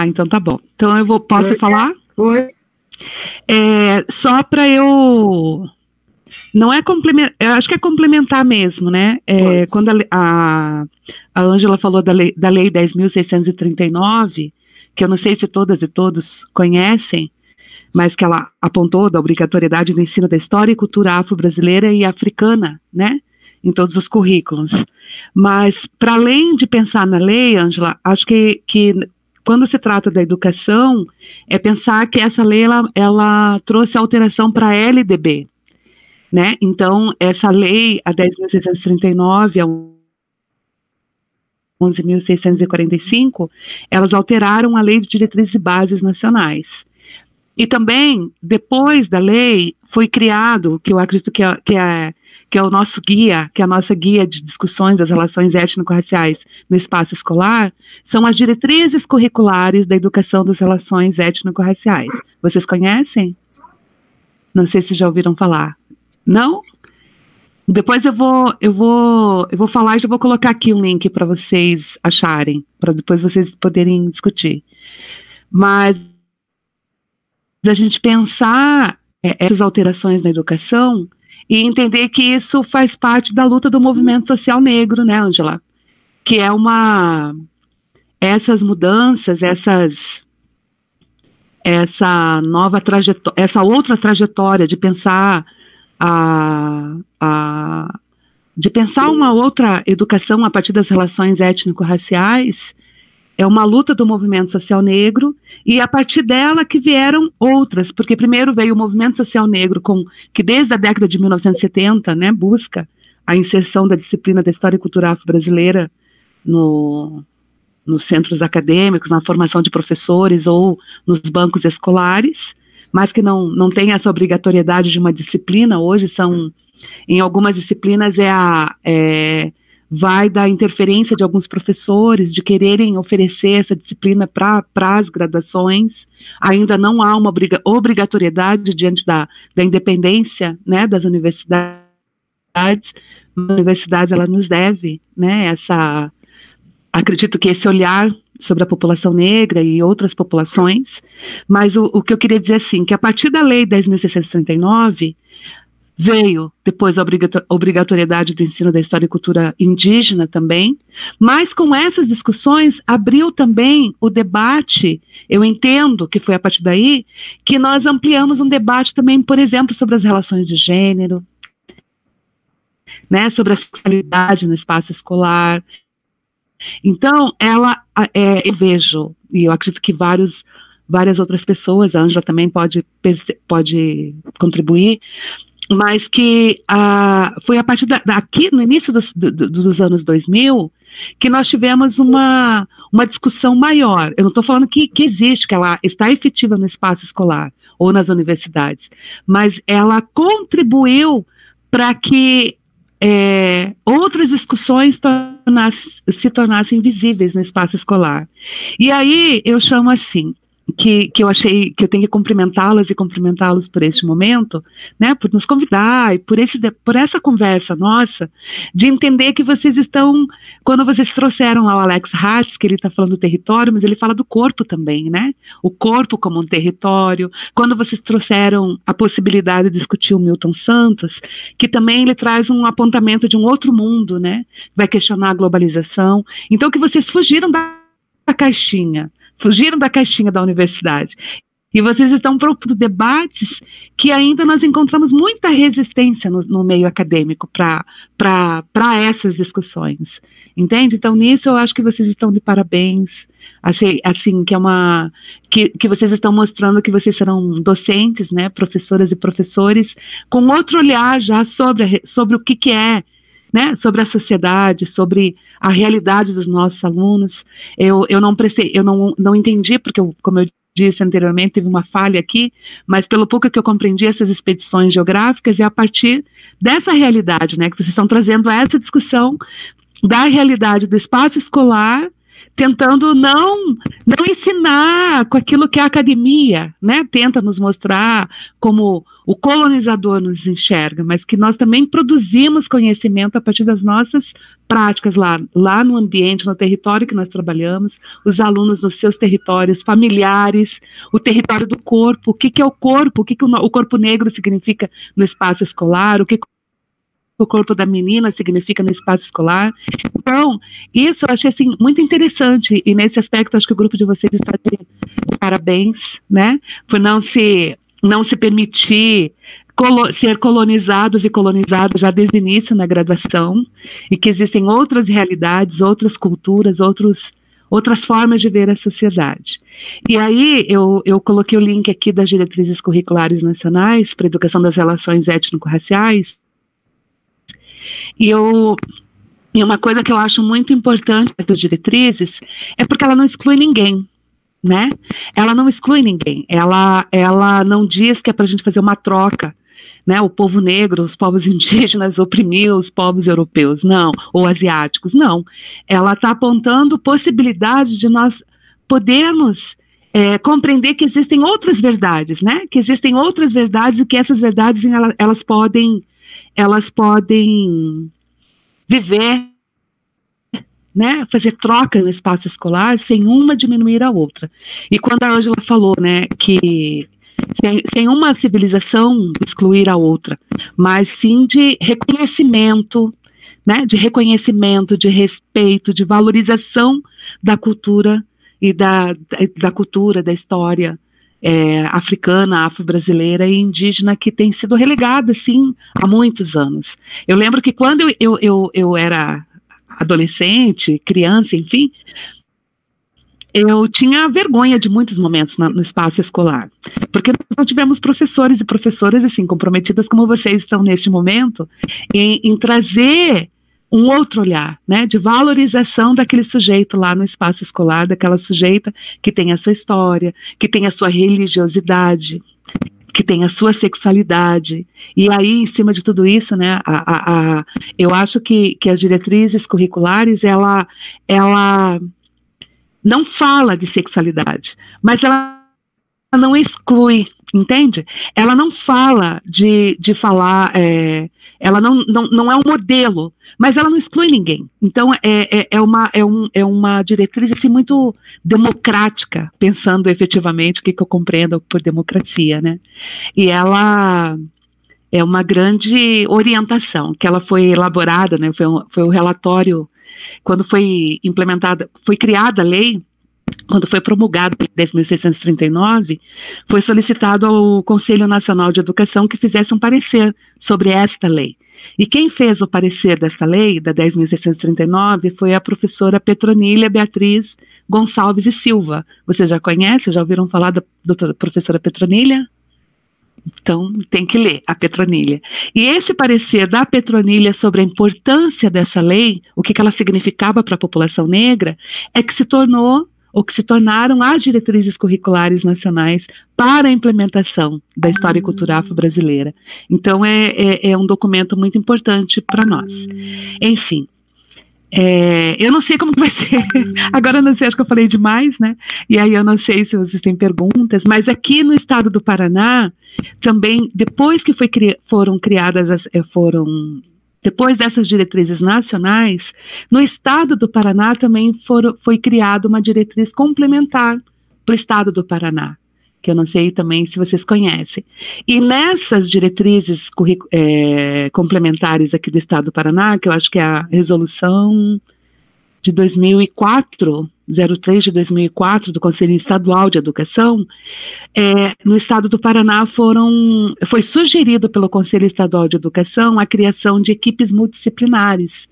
Então tá bom. Então posso falar? Oi. Só para eu... Não é complementar, eu acho que é complementar mesmo, né? Quando a Ângela falou da lei 10.639, que eu não sei se todas e todos conhecem, mas que ela apontou da obrigatoriedade do ensino da história e cultura afro-brasileira e africana, né? Em todos os currículos. Mas, para além de pensar na lei, Ângela, acho que quando se trata da educação, é pensar que essa lei, ela trouxe alteração para a LDB, né? Então, essa lei, a 10.639, a 11.645, elas alteraram a Lei de Diretrizes e Bases Nacionais. E também, depois da lei, foi criado, que eu acredito que é o nosso guia, que é a nossa guia de discussões das relações étnico-raciais no espaço escolar, são as diretrizes curriculares da educação das relações étnico-raciais. Vocês conhecem? Não sei se já ouviram falar. Não? Depois eu vou falar e já vou colocar aqui um link para vocês acharem, para depois vocês poderem discutir. Mas a gente pensar essas alterações na educação e entender que isso faz parte da luta do movimento social negro, né, Ângela? Que é essas mudanças, essa nova trajetória, essa outra trajetória de pensar de pensar uma outra educação a partir das relações étnico-raciais, é uma luta do movimento social negro, e a partir dela que vieram outras, porque primeiro veio o movimento social negro, que desde a década de 1970, né, busca a inserção da disciplina da história e cultura afro-brasileira nos centros acadêmicos, na formação de professores ou nos bancos escolares, mas que não tem essa obrigatoriedade de uma disciplina. Hoje em algumas disciplinas vai da interferência de alguns professores de quererem oferecer essa disciplina para as graduações. Ainda não há uma obrigatoriedade diante da independência, né, das universidades. As universidades, ela nos deve, né, acredito que esse olhar sobre a população negra e outras populações, mas o que eu queria dizer assim, que a partir da lei 10.639, veio depois a obrigatoriedade do ensino da história e cultura indígena também, mas com essas discussões abriu também o debate, eu entendo que foi a partir daí, que nós ampliamos um debate também, por exemplo, sobre as relações de gênero, né, sobre a sexualidade no espaço escolar. Então, eu vejo, e eu acredito que várias outras pessoas, a Ângela também pode contribuir, mas que foi a partir daqui, no início dos anos 2000, que nós tivemos uma discussão maior. Eu não estou falando que existe, que ela está efetiva no espaço escolar ou nas universidades, mas ela contribuiu para que outras discussões se tornassem visíveis no espaço escolar. E aí eu chamo assim, que eu achei que eu tenho que cumprimentá-las e cumprimentá-los por este momento, né, por nos convidar e por essa conversa nossa, de entender que vocês estão, quando vocês trouxeram lá o Alex Hatz, que ele está falando do território, mas ele fala do corpo também, né, o corpo como um território, quando vocês trouxeram a possibilidade de discutir o Milton Santos, que também ele traz um apontamento de um outro mundo, né, vai questionar a globalização, então que vocês fugiram da caixinha da universidade. E vocês estão propondo debates que ainda nós encontramos muita resistência no meio acadêmico para essas discussões. Entende? Então, nisso eu acho que vocês estão de parabéns. Achei, assim, que vocês estão mostrando que vocês serão docentes, né, professoras e professores, com outro olhar já sobre o que é, né, sobre a sociedade, sobre a realidade dos nossos alunos. Eu não entendi, porque, como eu disse anteriormente, teve uma falha aqui, mas pelo pouco que eu compreendi essas expedições geográficas, é a partir dessa realidade, né, que vocês estão trazendo essa discussão da realidade do espaço escolar, tentando não ensinar com aquilo que a academia, né, tenta nos mostrar como o colonizador nos enxerga, mas que nós também produzimos conhecimento a partir das nossas práticas lá no ambiente, no território que nós trabalhamos, os alunos nos seus territórios familiares, o território do corpo, o que é o corpo, o corpo negro significa no espaço escolar, o que o corpo da menina significa no espaço escolar. Então, isso eu achei assim, muito interessante, e nesse aspecto acho que o grupo de vocês está de parabéns, né, por não se permitir ser colonizados e colonizadas já desde o início na graduação, e que existem outras realidades, outras culturas, outras formas de ver a sociedade. E aí eu coloquei o link aqui das diretrizes curriculares nacionais para a educação das relações étnico-raciais, e uma coisa que eu acho muito importante dessas diretrizes é porque ela não exclui ninguém, né? Ela não exclui ninguém, ela não diz que é para a gente fazer uma troca, né? O povo negro, os povos indígenas oprimir os povos europeus, não, ou asiáticos, não. Ela está apontando possibilidades de nós podermos compreender que existem outras verdades, né? Que existem outras verdades e que essas verdades elas podem viver, né, fazer troca no espaço escolar sem uma diminuir a outra. E quando a Ângela falou, né, que sem uma civilização excluir a outra, mas sim de reconhecimento, né, de respeito, de valorização da cultura e da cultura, da história africana, afro-brasileira e indígena, que tem sido relegada, sim, há muitos anos. Eu lembro que quando eu era adolescente, criança, enfim, eu tinha vergonha de muitos momentos no espaço escolar, porque nós não tivemos professores e professoras assim comprometidas como vocês estão neste momento em trazer um outro olhar, né, de valorização daquele sujeito lá no espaço escolar, daquela sujeita que tem a sua história, que tem a sua religiosidade, que tem a sua sexualidade. E aí, em cima de tudo isso, né, eu acho que as diretrizes curriculares, ela não fala de sexualidade, mas ela não exclui, entende? Ela não fala de falar, ela não é um modelo, mas ela não exclui ninguém. Então, é uma diretriz assim, muito democrática, pensando efetivamente o que eu compreendo por democracia, né? E ela é uma grande orientação, que ela foi elaborada, né? Foi o relatório, quando foi implementada, foi criada a lei, quando foi promulgado em 10.639, foi solicitado ao Conselho Nacional de Educação que fizesse um parecer sobre esta lei. E quem fez o parecer desta lei, da 10.639, foi a professora Petronília Beatriz Gonçalves e Silva. Vocês já conhecem, já ouviram falar da professora Petronília? Então, tem que ler a Petronília. E este parecer da Petronília sobre a importância dessa lei, o que ela significava para a população negra, é que se tornaram as diretrizes curriculares nacionais para a implementação da história e cultura afro-brasileira. Então, é um documento muito importante para nós. Enfim, eu não sei como que vai ser, agora eu não sei, acho que eu falei demais, né? E aí eu não sei se vocês têm perguntas, mas aqui no estado do Paraná, também, depois que depois dessas diretrizes nacionais, no estado do Paraná também foi criada uma diretriz complementar para o estado do Paraná, que eu não sei também se vocês conhecem. E nessas diretrizes complementares aqui do estado do Paraná, que eu acho que é a resolução de 2004, 03 de 2004, do Conselho Estadual de Educação, no estado do Paraná foi sugerido pelo Conselho Estadual de Educação a criação de equipes multidisciplinares.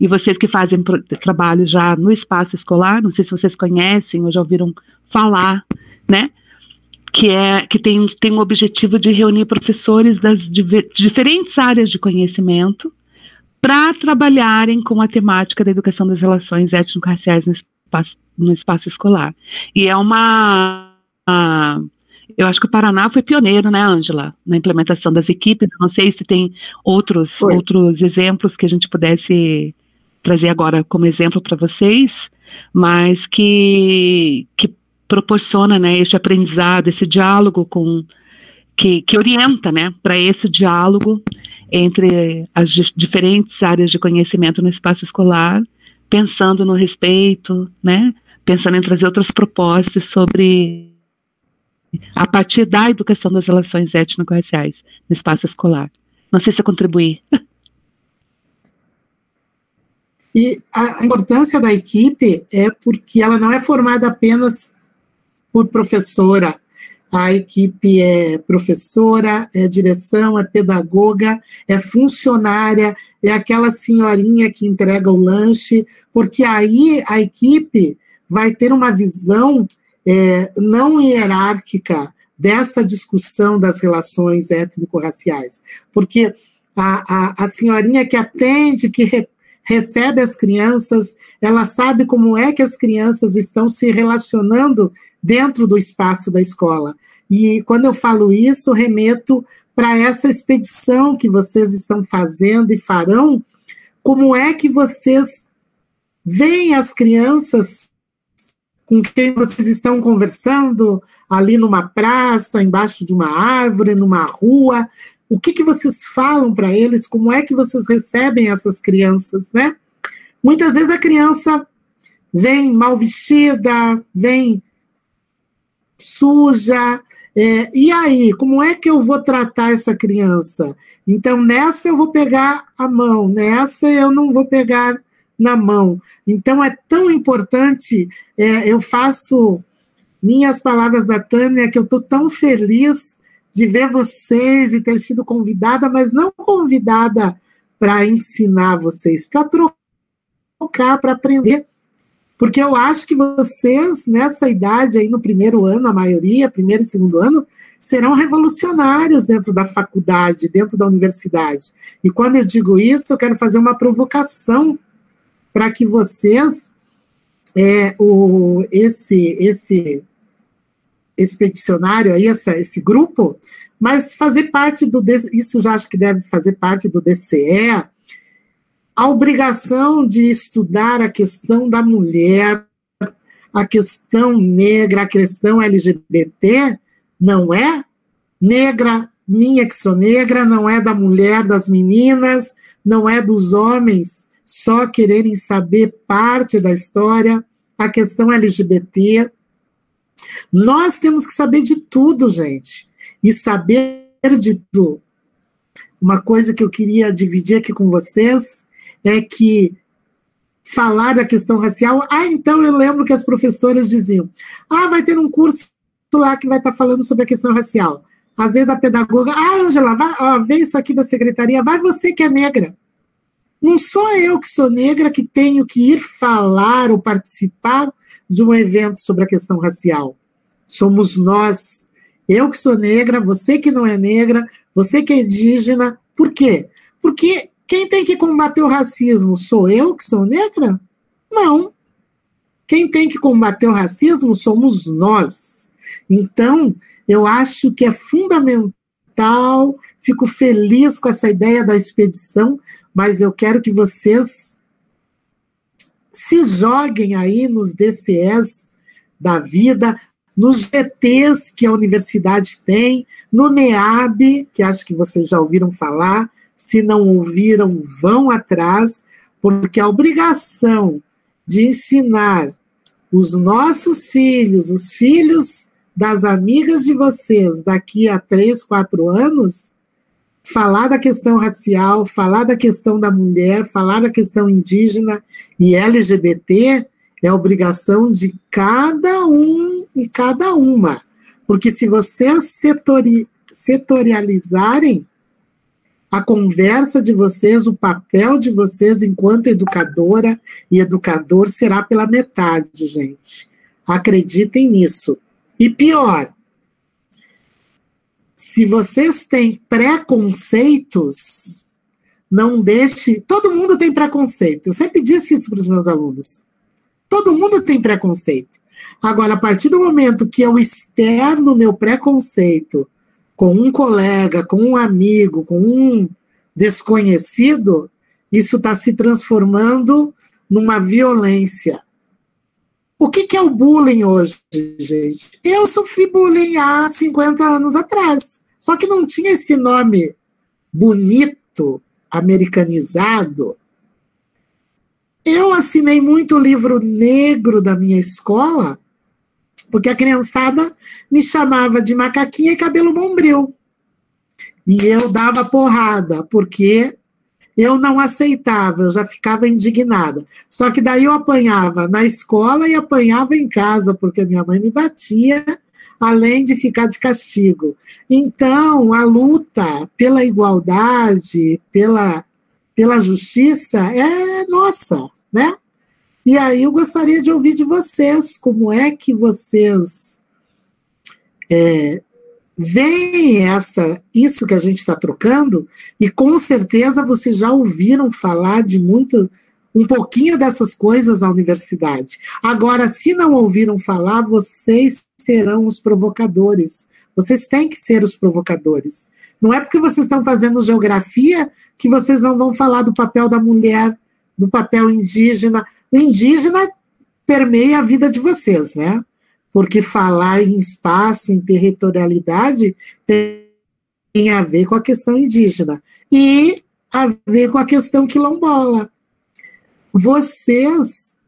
E vocês que fazem trabalho já no espaço escolar, não sei se vocês conhecem ou já ouviram falar, né? Que tem o objetivo de reunir professores das diferentes áreas de conhecimento para trabalharem com a temática da educação das relações étnico-raciais no espaço escolar. E eu acho que o Paraná foi pioneiro, né, Ângela, na implementação das equipes. Não sei se tem outros exemplos que a gente pudesse trazer agora como exemplo para vocês, mas que proporciona, né, este aprendizado, esse diálogo que orienta, né, para esse diálogo entre as diferentes áreas de conhecimento no espaço escolar, pensando no respeito, né? Pensando em trazer outras propostas sobre a partir da educação das relações étnico-raciais no espaço escolar. Não sei se eu contribuí. E a importância da equipe é porque ela não é formada apenas por professora. A equipe é professora, é direção, é pedagoga, é funcionária, é aquela senhorinha que entrega o lanche, porque aí a equipe vai ter uma visão não hierárquica dessa discussão das relações étnico-raciais. Porque a senhorinha que atende, que recebe as crianças, ela sabe como é que as crianças estão se relacionando dentro do espaço da escola. E quando eu falo isso, remeto para essa expedição que vocês estão fazendo e farão, como é que vocês veem as crianças com quem vocês estão conversando ali numa praça, embaixo de uma árvore, numa rua. O que vocês falam para eles? Como é que vocês recebem essas crianças, né? Muitas vezes a criança vem mal vestida, vem suja, e aí, como é que eu vou tratar essa criança? Então, nessa eu vou pegar a mão, nessa eu não vou pegar na mão. Então, é tão importante, eu faço minhas palavras da Tânia, que eu estou tão feliz de ver vocês e ter sido convidada, mas não convidada para ensinar vocês, para trocar, para aprender. Porque eu acho que vocês, nessa idade aí, no primeiro ano, a maioria, primeiro e segundo ano, serão revolucionários dentro da faculdade, dentro da universidade. E quando eu digo isso, eu quero fazer uma provocação para que vocês, esse expedicionário aí, esse grupo, mas fazer parte isso já acho que deve fazer parte do DCE, a obrigação de estudar a questão da mulher, a questão negra, a questão LGBT, não é negra, minha que sou negra, não é da mulher, das meninas, não é dos homens só quererem saber parte da história, a questão LGBT. Nós temos que saber de tudo, gente, e saber de tudo. Uma coisa que eu queria dividir aqui com vocês é que falar da questão racial, então eu lembro que as professoras diziam, vai ter um curso lá que vai estar falando sobre a questão racial. Às vezes a pedagoga, Ângela, vê isso aqui da secretaria, vai você que é negra. Não sou eu que sou negra que tenho que ir falar ou participar de um evento sobre a questão racial. Somos nós. Eu que sou negra, você que não é negra, você que é indígena. Por quê? Porque quem tem que combater o racismo? Sou eu que sou negra? Não. Quem tem que combater o racismo somos nós. Então, eu acho que é fundamental, fico feliz com essa ideia da expedição, mas eu quero que vocês se joguem aí nos DCEs da vida, nos GTs que a universidade tem, no NEAB, que acho que vocês já ouviram falar, se não ouviram, vão atrás, porque a obrigação de ensinar os nossos filhos, os filhos das amigas de vocês, daqui a 3, 4 anos, falar da questão racial, falar da questão da mulher, falar da questão indígena e LGBT, é obrigação de cada um e cada uma. Porque se vocês setorializarem a conversa de vocês, o papel de vocês enquanto educadora e educador será pela metade, gente. Acreditem nisso. E pior, se vocês têm preconceitos, não deixe... Todo mundo tem preconceito. Eu sempre disse isso para os meus alunos. Todo mundo tem preconceito. Agora, a partir do momento que eu externo meu preconceito com um colega, com um amigo, com um desconhecido, isso está se transformando numa violência. O que é o bullying hoje, gente? Eu sofri bullying há 50 anos atrás, só que não tinha esse nome bonito muito americanizado, eu assinei muito o livro negro da minha escola, porque a criançada me chamava de macaquinha e cabelo bombril. E eu dava porrada, porque eu não aceitava, eu já ficava indignada. Só que daí eu apanhava na escola e apanhava em casa, porque minha mãe me batia, além de ficar de castigo. Então, a luta pela igualdade, pela justiça, é nossa, né? E aí eu gostaria de ouvir de vocês, como é que vocês veem isso que a gente está trocando, e com certeza vocês já ouviram falar de um pouquinho dessas coisas na universidade. Agora, se não ouviram falar, vocês serão os provocadores. Vocês têm que ser os provocadores. Não é porque vocês estão fazendo geografia que vocês não vão falar do papel da mulher, do papel indígena. O indígena permeia a vida de vocês, né? Porque falar em espaço, em territorialidade, tem a ver com a questão indígena e a ver com a questão quilombola. Vocês,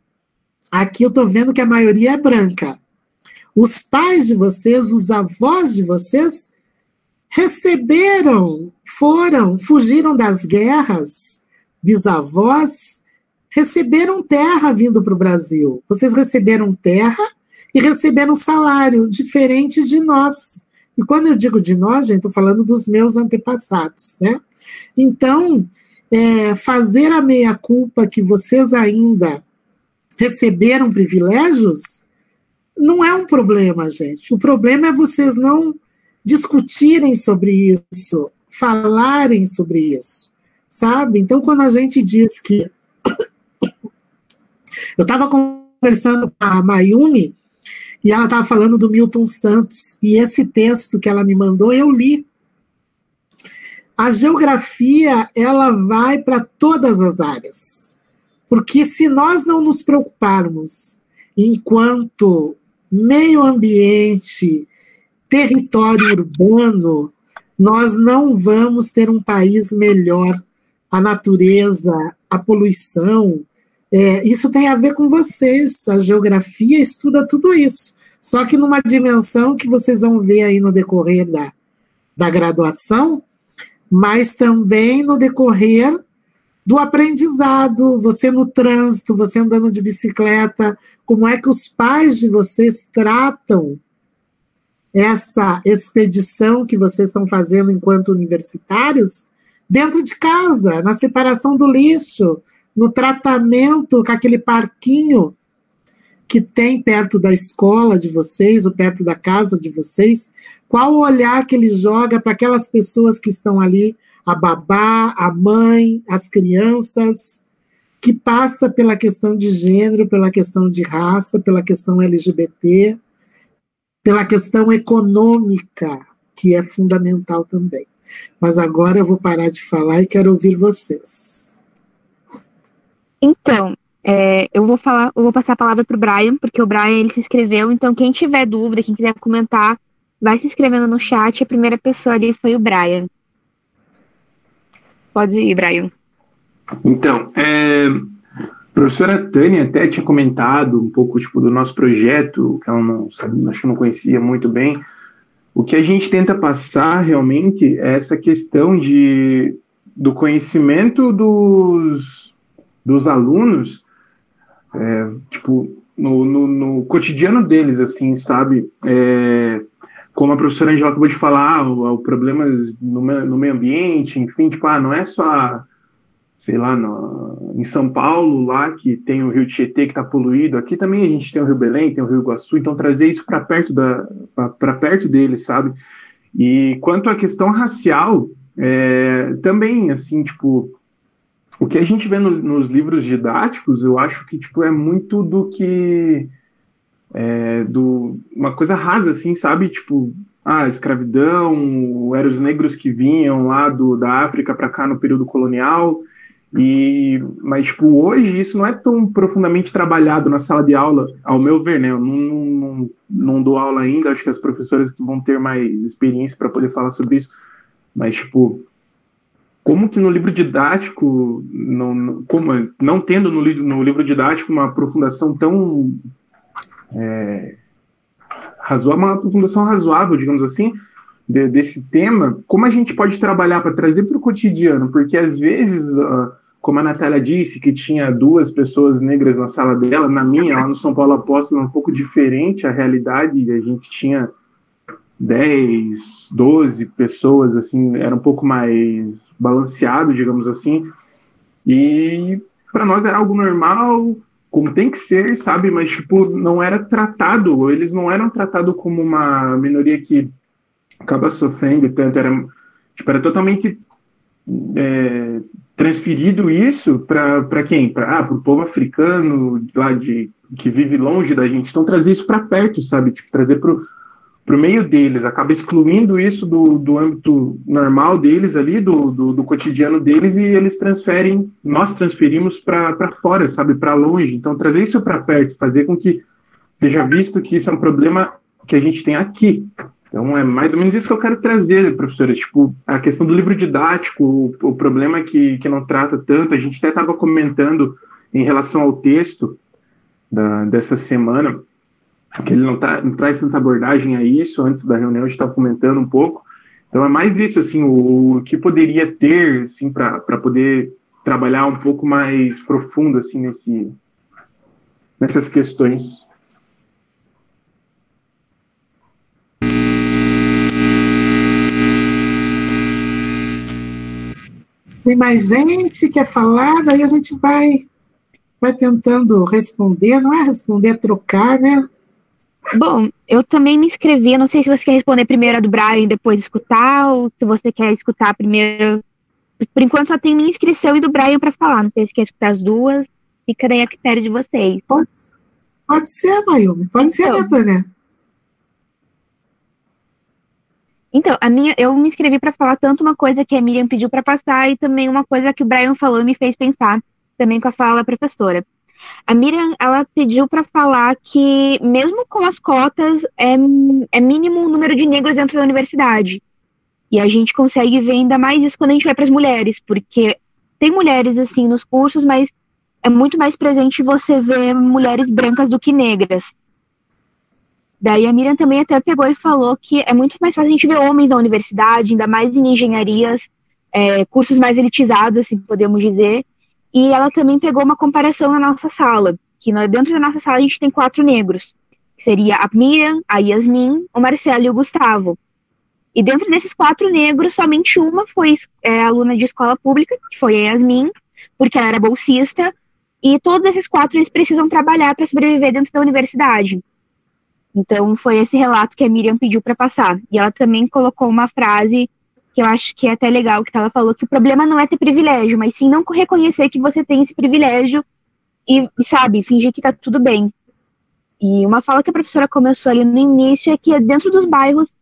aqui eu estou vendo que a maioria é branca. Os pais de vocês, os avós de vocês, fugiram das guerras, bisavós, receberam terra vindo para o Brasil. Vocês receberam terra e receberam salário, diferente de nós. E quando eu digo de nós, gente, estou falando dos meus antepassados, né? Então, fazer a meia-culpa que vocês ainda receberam privilégios não é um problema, gente. O problema é vocês não discutirem sobre isso, falarem sobre isso, sabe? Então, quando a gente diz que... Eu estava conversando com a Mayumi, e ela estava falando do Milton Santos, e esse texto que ela me mandou, eu li. A geografia, ela vai para todas as áreas, porque se nós não nos preocuparmos enquanto meio ambiente, território urbano, nós não vamos ter um país melhor. A natureza, a poluição, isso tem a ver com vocês. A geografia estuda tudo isso, só que numa dimensão que vocês vão ver aí no decorrer da graduação, mas também no decorrer do aprendizado, você no trânsito, você andando de bicicleta, como é que os pais de vocês tratam essa expedição que vocês estão fazendo enquanto universitários dentro de casa, na separação do lixo, no tratamento com aquele parquinho que tem perto da escola de vocês, ou perto da casa de vocês, qual o olhar que ele joga para aquelas pessoas que estão ali, a babá, a mãe, as crianças, que passa pela questão de gênero, pela questão de raça, pela questão LGBT, pela questão econômica, que é fundamental também. Mas agora eu vou parar de falar e quero ouvir vocês. Então, eu vou passar a palavra para o Brian, porque o Brian ele se inscreveu, então quem tiver dúvida, quem quiser comentar, vai se inscrevendo no chat, a primeira pessoa ali foi o Brian. Pode ir, Brian. Então, a professora Tânia até tinha comentado um pouco do nosso projeto, que ela não sabia, acho que não conhecia muito bem. O que a gente tenta passar realmente é essa questão do conhecimento dos alunos, no cotidiano deles, assim, sabe? Como a professora Angela acabou de falar, o problemas no meio ambiente, enfim, não é só, sei lá, em São Paulo, lá que tem o Rio Tietê que está poluído, aqui também a gente tem o Rio Belém, tem o Rio Iguaçu, então trazer isso para perto deles, sabe? E quanto à questão racial, também, assim, o que a gente vê nos livros didáticos, eu acho que, é muito do que... uma coisa rasa, assim, sabe? Escravidão, eram os negros que vinham lá da África para cá no período colonial, mas hoje isso não é tão profundamente trabalhado na sala de aula, ao meu ver, né? Eu não dou aula ainda, acho que as professoras que vão ter mais experiência para poder falar sobre isso, mas, como que no livro didático, não tendo no livro didático uma aprofundação tão uma aprofundação razoável, digamos assim, desse tema, como a gente pode trabalhar para trazer para o cotidiano? Porque às vezes, como a Natália disse, que tinha 2 pessoas negras na sala dela, na minha, lá no São Paulo Apóstolo, é um pouco diferente a realidade, a gente tinha 10, 12 pessoas, assim, era um pouco mais balanceado, digamos assim, e para nós era algo normal, como tem que ser, sabe, mas, tipo, não era tratado, eles não eram tratados como uma minoria que acaba sofrendo tanto, era totalmente transferido isso para quem? Para o povo africano, lá que vive longe da gente, então trazer isso para perto, sabe, tipo, trazer para o meio deles, acaba excluindo isso do âmbito normal deles ali, do cotidiano deles, e nós transferimos para fora, sabe, para longe. Então, trazer isso para perto, fazer com que seja visto que isso é um problema que a gente tem aqui. Então, é mais ou menos isso que eu quero trazer, professora, tipo, a questão do livro didático, o problema que não trata tanto, a gente até estava comentando em relação ao texto dessa semana, que ele não traz tanta abordagem a isso. Antes da reunião a gente estava comentando um pouco, então é mais isso, assim, o que poderia ter, assim, para poder trabalhar um pouco mais profundo, assim, nessas questões. Tem mais gente que quer falar, daí a gente vai tentando responder, não é responder, é trocar, né? Bom, eu também me inscrevi, não sei se você quer responder primeiro a do Brian e depois escutar, ou se você quer escutar primeiro. Por enquanto só tem minha inscrição e do Brian para falar, não sei se quer escutar as duas, fica daí a critério de vocês. Pode ser, Mayumi, pode ser, Betânia. Então, eu me inscrevi para falar tanto uma coisa que a Miriam pediu para passar e também uma coisa que o Brian falou e me fez pensar, também com a fala da professora. A Miriam, ela pediu para falar que, mesmo com as cotas, é mínimo o número de negros dentro da universidade. E a gente consegue ver ainda mais isso quando a gente vai para as mulheres, porque tem mulheres, assim, nos cursos, mas é muito mais presente você ver mulheres brancas do que negras. Daí a Miriam também até pegou e falou que é muito mais fácil a gente ver homens na universidade, ainda mais em engenharias, cursos mais elitizados, assim, podemos dizer. E ela também pegou uma comparação na nossa sala, que dentro da nossa sala a gente tem 4 negros, que seria a Miriam, a Yasmin, o Marcelo e o Gustavo. E dentro desses 4 negros, somente uma foi aluna de escola pública, que foi a Yasmin, porque ela era bolsista, e todos esses 4 eles precisam trabalhar para sobreviver dentro da universidade. Então foi esse relato que a Miriam pediu para passar. E ela também colocou uma frase que eu acho que é até legal, que ela falou que o problema não é ter privilégio, mas sim não reconhecer que você tem esse privilégio e sabe, fingir que tá tudo bem. E uma fala que a professora começou ali no início é que dentro dos bairros,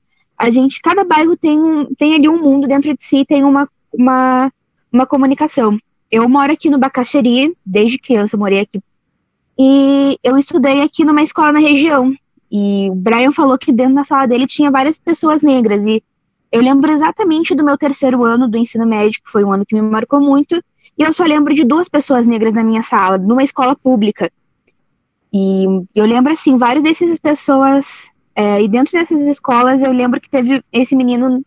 cada bairro tem ali um mundo dentro de si, tem uma comunicação. Eu moro aqui no Bacaxeri, desde criança eu morei aqui, e eu estudei aqui numa escola na região, e o Brian falou que dentro da sala dele tinha várias pessoas negras, e eu lembro exatamente do meu 3º ano do ensino médio, que foi um ano que me marcou muito, e eu só lembro de 2 pessoas negras na minha sala, numa escola pública. E eu lembro, assim, várias dessas pessoas, e dentro dessas escolas eu lembro que teve esse menino,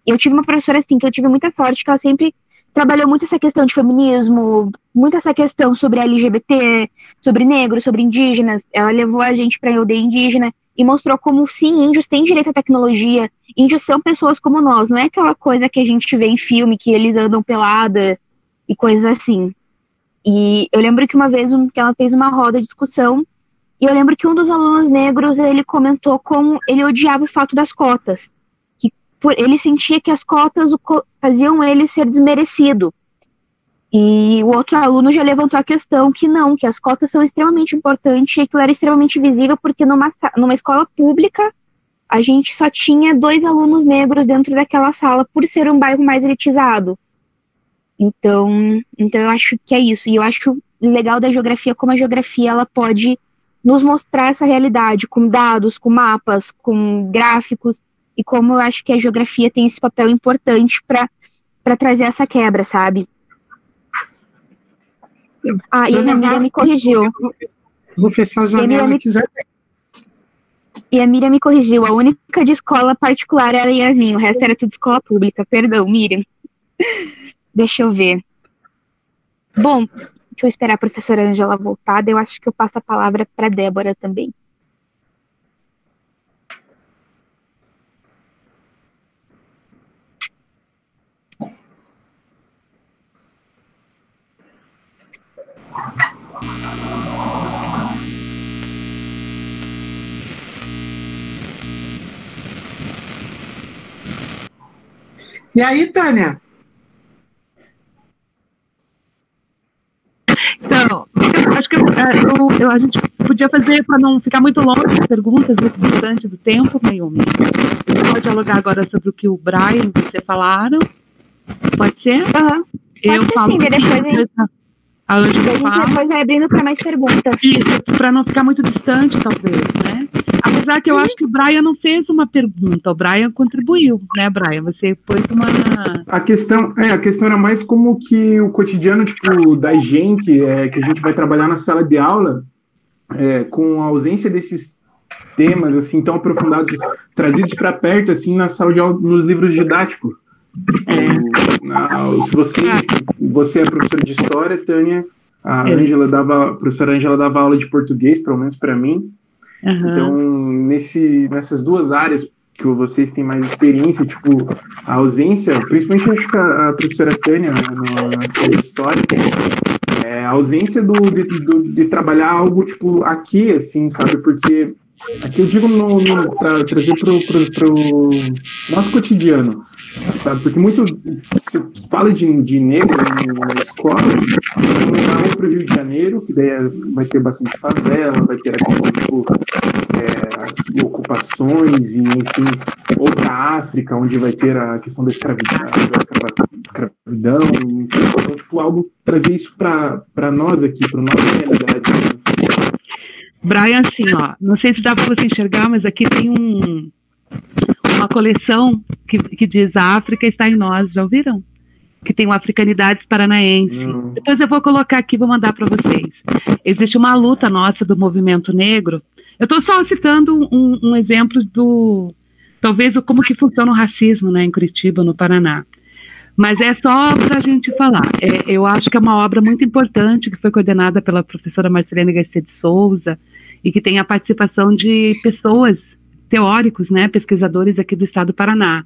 eu tive uma professora, assim, que eu tive muita sorte, que ela sempre trabalhou muito essa questão de feminismo, muito essa questão sobre LGBT, sobre negros, sobre indígenas. Ela levou a gente para a aldeia indígena e mostrou como, sim, índios têm direito à tecnologia, índios são pessoas como nós, não é aquela coisa que a gente vê em filme, que eles andam pelada e coisas assim. E eu lembro que uma vez que ela fez uma roda de discussão, e eu lembro que um dos alunos negros, ele comentou como ele odiava o fato das cotas, que ele sentia que as cotas faziam ele ser desmerecido. E o outro aluno já levantou a questão que não, que as cotas são extremamente importantes e aquilo era extremamente visível porque numa escola pública a gente só tinha 2 alunos negros dentro daquela sala por ser um bairro mais elitizado. Então eu acho que é isso. E eu acho legal da geografia como a geografia ela pode nos mostrar essa realidade com dados, com mapas, com gráficos, e como eu acho que a geografia tem esse papel importante para para trazer essa quebra, sabe? E a Miriam me corrigiu. Vou fechar a janela aqui já. E a Miriam me corrigiu. A única de escola particular era a Yasmin. O resto era tudo escola pública. Perdão, Miriam. Deixa eu ver. Bom, deixa eu esperar a professora Ângela voltar. Eu acho que eu passo a palavra para Débora também. E aí, Tânia? Então, eu acho que a gente podia fazer, para não ficar muito longe as perguntas, muito distante do tempo, Mayumi. Você pode dialogar agora sobre o que o Brian e você falaram? Pode ser? Aham. Eu falo sim, depois a Ângela gente fala. depois vai abrindo para mais perguntas. Isso, para não ficar muito distante, talvez, né? Apesar que eu acho que o Brian não fez uma pergunta, o Brian contribuiu, né, Brian? Você pôs uma... A questão era mais como que o cotidiano, tipo, da gente, que a gente vai trabalhar na sala de aula, com a ausência desses temas, assim, tão aprofundados, trazidos para perto, assim, na sala de aula, nos livros didáticos. Você é professora de história, Tânia, a professora Ângela dava aula de português, pelo menos para mim. Uhum. Então, nessas duas áreas que vocês têm mais experiência, tipo, a ausência, principalmente acho que a professora Tânia, na história, a ausência de trabalhar algo, tipo, aqui, assim, sabe? Porque aqui eu digo para trazer pro nosso cotidiano, sabe? Porque muito se fala de negro na escola, vamos para o Rio de Janeiro, que daí vai ter bastante favela, vai ter as ocupações, e enfim, ou para África, onde vai ter a questão da escravidão, então, tipo, algo trazer isso para nós aqui, para nossa realidade. Brian, assim, ó, não sei se dá para você enxergar, mas aqui tem uma coleção que diz a África está em nós, já ouviram? Que tem o Africanidades Paranaense. Depois eu vou colocar aqui, vou mandar para vocês. Existe uma luta nossa do movimento negro. Eu estou só citando um exemplo talvez, como que funciona o racismo, né, em Curitiba, no Paraná. Mas é só para a gente falar. Eu acho que é uma obra muito importante, que foi coordenada pela professora Marcelene Garcia de Souza, e que tem a participação de pessoas, teóricos, né, pesquisadores aqui do estado do Paraná.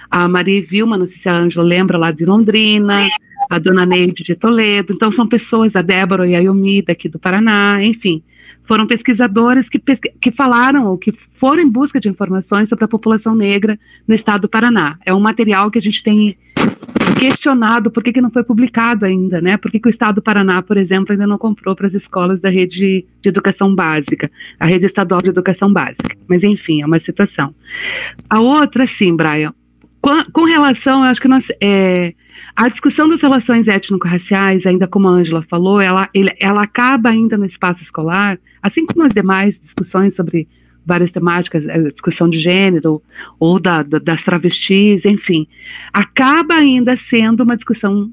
A Maria Vilma, não sei se a Ângela lembra, lá de Londrina, a dona Neide de Toledo. Então são pessoas, a Débora e a Yumi daqui do Paraná, enfim. Foram pesquisadores que falaram, ou que foram em busca de informações sobre a população negra no estado do Paraná. É um material que a gente tem questionado por que não foi publicado ainda, né? Por que o estado do Paraná, por exemplo, ainda não comprou para as escolas da rede de educação básica, a rede estadual de educação básica. Mas, enfim, é uma situação. A outra, sim, Brian, com relação, eu acho que a discussão das relações étnico-raciais, ainda como a Ângela falou, ela acaba ainda no espaço escolar, assim como as demais discussões sobre várias temáticas, a discussão de gênero, ou das travestis, enfim, acaba ainda sendo uma discussão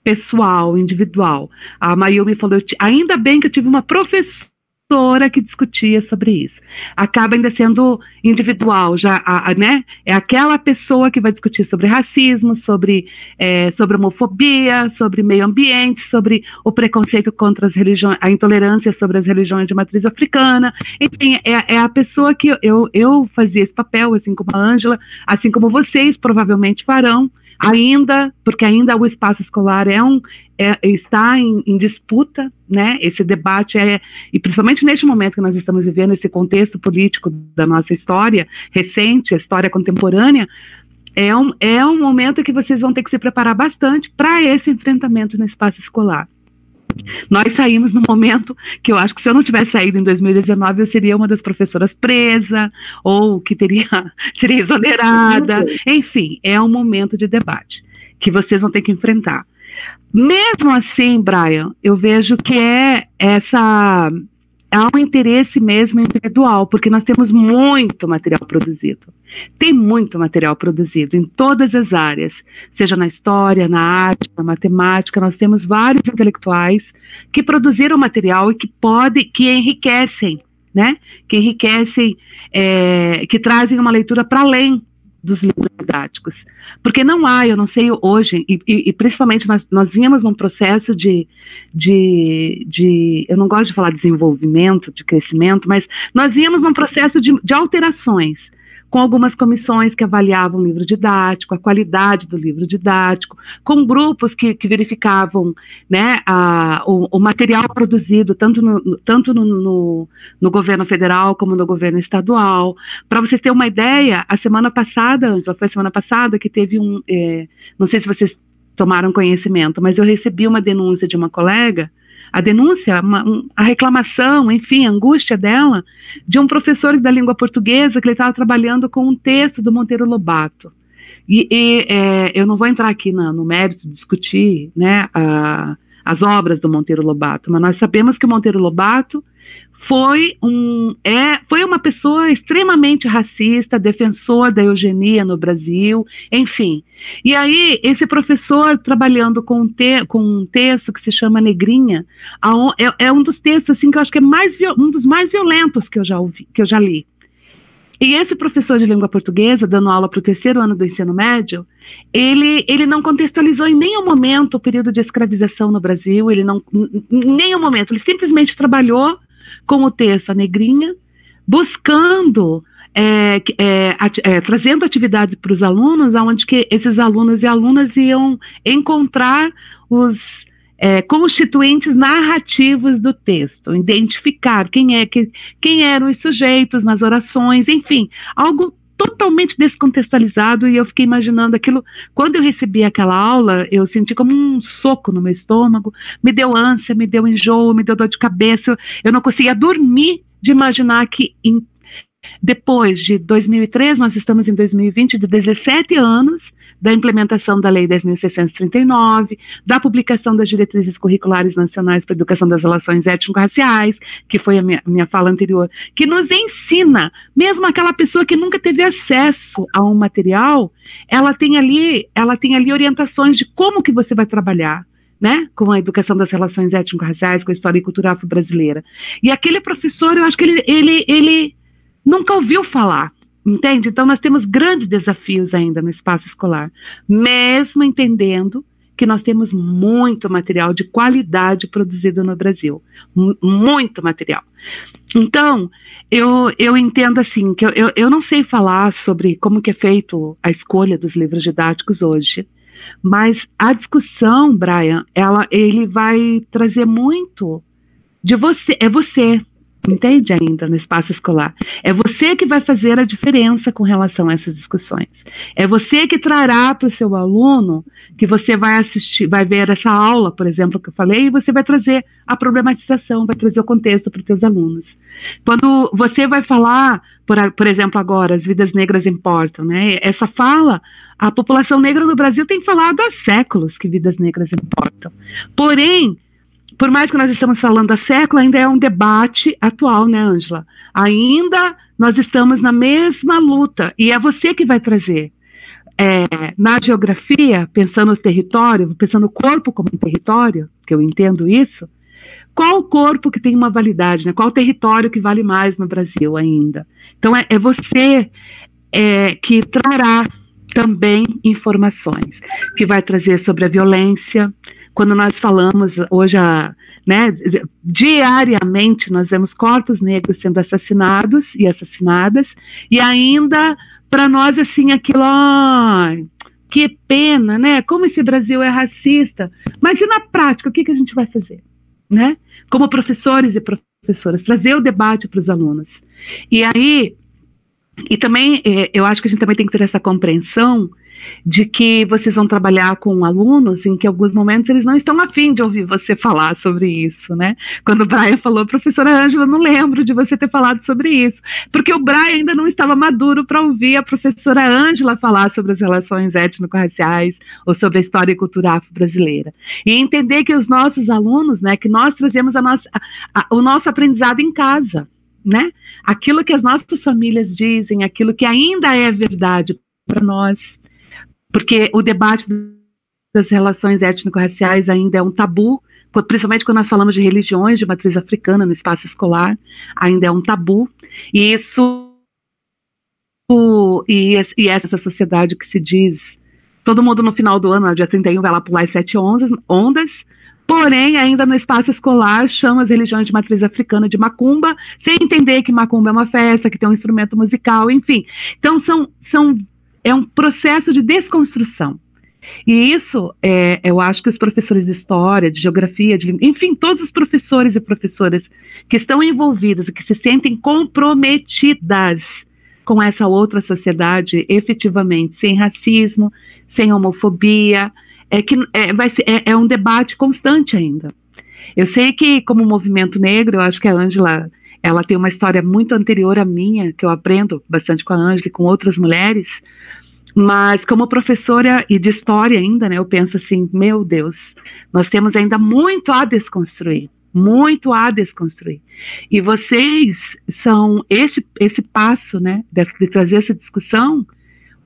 pessoal, individual. A Mayumi falou, ainda bem que eu tive uma professora que discutia sobre isso. Acaba ainda sendo individual, já, né? É aquela pessoa que vai discutir sobre racismo, sobre homofobia, sobre meio ambiente, sobre o preconceito contra as religiões, a intolerância sobre as religiões de matriz africana. Enfim, é a pessoa que eu fazia esse papel, assim como a Ângela, assim como vocês provavelmente farão, ainda, porque ainda o espaço escolar está em disputa, né? Esse debate e principalmente neste momento que nós estamos vivendo, esse contexto político da nossa história recente, a história contemporânea, é um momento que vocês vão ter que se preparar bastante para esse enfrentamento no espaço escolar. Nós saímos no momento que eu acho que se eu não tivesse saído em 2019, eu seria uma das professoras presa, ou que seria exonerada. Enfim, é um momento de debate que vocês vão ter que enfrentar. Mesmo assim, Brian, eu vejo que há um interesse mesmo individual, porque nós temos muito material produzido. Tem muito material produzido em todas as áreas, seja na história, na arte, na matemática. Nós temos vários intelectuais que produziram material e que enriquecem, né? Que enriquecem, que trazem uma leitura para além dos livros didáticos. Porque não há, eu não sei hoje, e principalmente nós vínhamos num processo de, eu não gosto de falar desenvolvimento, de crescimento, mas nós íamos num processo de alterações, com algumas comissões que avaliavam o livro didático, a qualidade do livro didático, com grupos que verificavam, né, o material produzido, tanto no governo federal como no governo estadual. Para vocês terem uma ideia, a semana passada, Ângela, foi a semana passada que teve não sei se vocês tomaram conhecimento, mas eu recebi uma denúncia de uma colega, a denúncia, a reclamação, enfim, a angústia dela, de um professor da língua portuguesa que ele estava trabalhando com um texto do Monteiro Lobato. Eu não vou entrar aqui no mérito de discutir, né, as obras do Monteiro Lobato, mas nós sabemos que o Monteiro Lobato foi uma pessoa extremamente racista, defensor da eugenia no Brasil, enfim. E aí, esse professor, trabalhando com um texto que se chama Negrinha, é um dos textos assim, que eu acho que é um dos mais violentos que eu já li. E esse professor de língua portuguesa, dando aula para o 3º ano do ensino médio, ele não contextualizou em nenhum momento o período de escravização no Brasil, em nenhum momento, ele simplesmente trabalhou com o texto A Negrinha, buscando, trazendo atividades para os alunos, onde que esses alunos e alunas iam encontrar os constituintes narrativos do texto, identificar quem eram os sujeitos nas orações, enfim, algo totalmente descontextualizado. E eu fiquei imaginando aquilo. Quando eu recebi aquela aula, eu senti como um soco no meu estômago, me deu ânsia, me deu enjoo, me deu dor de cabeça, eu não conseguia dormir de imaginar que depois de 2003, nós estamos em 2020, de 17 anos da implementação da Lei 10.639, da publicação das diretrizes curriculares nacionais para a educação das relações étnico-raciais, que foi a minha fala anterior, que nos ensina, mesmo aquela pessoa que nunca teve acesso a um material, ela tem ali orientações de como que você vai trabalhar, né, com a educação das relações étnico-raciais, com a história e cultura afro-brasileira. E aquele professor, eu acho que ele nunca ouviu falar, entende? Então nós temos grandes desafios ainda no espaço escolar, mesmo entendendo que nós temos muito material de qualidade produzido no Brasil, muito material. Então, eu entendo assim, que eu não sei falar sobre como que é feito a escolha dos livros didáticos hoje, mas a discussão, Brian, ele vai trazer muito de você, entende ainda no espaço escolar. É você que vai fazer a diferença com relação a essas discussões. É você que trará para o seu aluno, que você vai assistir, vai ver essa aula, por exemplo, que eu falei, e você vai trazer a problematização, vai trazer o contexto para os seus alunos. Quando você vai falar, por exemplo, agora, as vidas negras importam, né? Essa fala, a população negra no Brasil tem falado há séculos que vidas negras importam. Porém, por mais que nós estamos falando há séculos, ainda é um debate atual, né, Ângela? Ainda nós estamos na mesma luta, e é você que vai trazer. Na geografia, pensando no território, pensando no corpo como um território, que eu entendo isso, qual o corpo que tem uma validade, né? Qual o território que vale mais no Brasil ainda? Então, é você que trará também informações, que vai trazer sobre a violência. Quando nós falamos hoje, né, diariamente nós vemos corpos negros sendo assassinados e assassinadas, e ainda para nós assim aquilo, que pena, né? Como esse Brasil é racista. Mas e na prática, o que a gente vai fazer, né? Como professores e professoras, trazer o debate para os alunos. E aí, e também eu acho que a gente também tem que ter essa compreensão de que vocês vão trabalhar com alunos em que, em alguns momentos, eles não estão afim de ouvir você falar sobre isso, né? Quando o Brian falou, professora Ângela, não lembro de você ter falado sobre isso, porque o Brian ainda não estava maduro para ouvir a professora Ângela falar sobre as relações étnico-raciais ou sobre a história e cultura afro-brasileira. E entender que os nossos alunos, né, que nós trazemos o nosso aprendizado em casa, né? Aquilo que as nossas famílias dizem, aquilo que ainda é verdade para nós, porque o debate das relações étnico-raciais ainda é um tabu, principalmente quando nós falamos de religiões de matriz africana no espaço escolar, ainda é um tabu, e isso, e essa sociedade que se diz, todo mundo no final do ano, dia 31, vai lá pular as 7 ondas, porém, ainda no espaço escolar, chama as religiões de matriz africana de macumba, sem entender que macumba é uma festa, que tem um instrumento musical, enfim. Então, é um processo de desconstrução. E isso, eu acho que os professores de história, de geografia, enfim, todos os professores e professoras que estão envolvidos e que se sentem comprometidas com essa outra sociedade, efetivamente, sem racismo, sem homofobia, é um debate constante ainda. Eu sei que, como movimento negro, eu acho que a Ângela, ela tem uma história muito anterior à minha, que eu aprendo bastante com a Ângela e com outras mulheres, mas como professora e de história ainda, né, eu penso assim, meu Deus, nós temos ainda muito a desconstruir, e vocês são esse passo, né, de trazer essa discussão.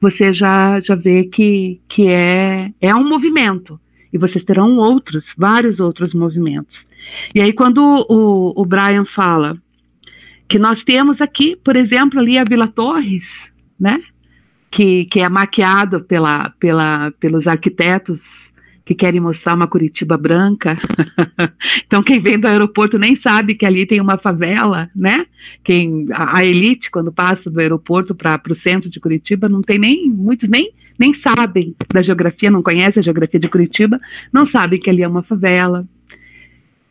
Você já vê que é um movimento, e vocês terão vários outros movimentos. E aí, quando o Brian fala que nós temos aqui, por exemplo, ali a Vila Torres, né, que é maquiado pelos arquitetos que querem mostrar uma Curitiba branca. Então, quem vem do aeroporto nem sabe que ali tem uma favela, né? A elite, quando passa do aeroporto para o centro de Curitiba, muitos nem sabem da geografia, não conhecem a geografia de Curitiba, não sabem que ali é uma favela,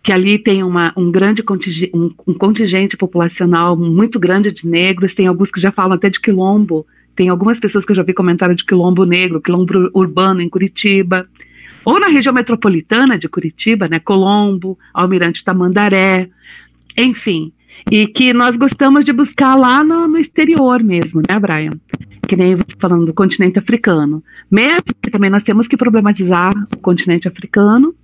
que ali tem um grande contingente populacional muito grande de negros, tem alguns que já falam até de quilombo, tem algumas pessoas que eu já vi comentário de quilombo negro, quilombo urbano em Curitiba, ou na região metropolitana de Curitiba, né, Colombo, Almirante Tamandaré, enfim, e que nós gostamos de buscar lá no exterior mesmo, né, Brian? Que nem você falando do continente africano. Mesmo que também nós temos que problematizar o continente africano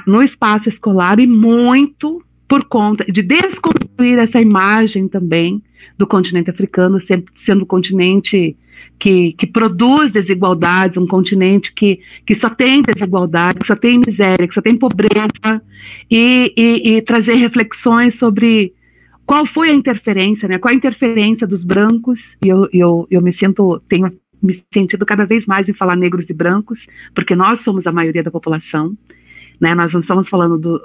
no espaço escolar, e muito por conta de desconstruir essa imagem também do continente africano, sempre sendo um continente que produz desigualdades, um continente que só tem desigualdade, que só tem miséria, que só tem pobreza, e trazer reflexões sobre qual foi a interferência, né? Qual a interferência dos brancos, e eu tenho me sentido cada vez mais em falar negros e brancos, porque nós somos a maioria da população, né? Nós não estamos falando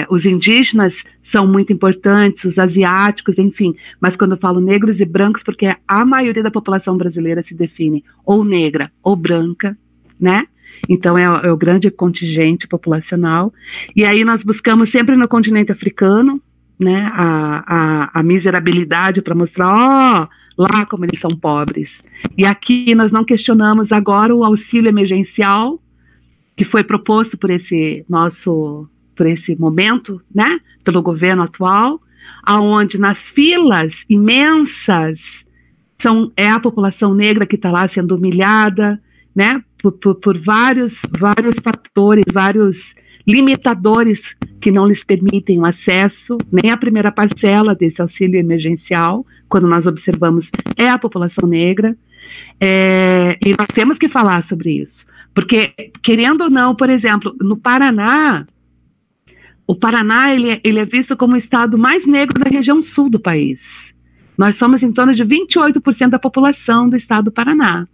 os indígenas são muito importantes, os asiáticos, enfim, mas quando eu falo negros e brancos, porque a maioria da população brasileira se define ou negra ou branca, né? Então é o grande contingente populacional, e aí nós buscamos sempre no continente africano, né, a miserabilidade para mostrar, lá como eles são pobres, e aqui nós não questionamos agora o auxílio emergencial, que foi proposto por esse momento, né, pelo governo atual, aonde nas filas imensas é a população negra que está lá sendo humilhada, né, por vários fatores, vários limitadores que não lhes permitem o acesso, nem a primeira parcela desse auxílio emergencial, quando nós observamos a população negra, e nós temos que falar sobre isso. Porque, querendo ou não, por exemplo, no Paraná, o Paraná ele é visto como o estado mais negro da região sul do país. Nós somos em torno de 28% da população do estado do Paraná,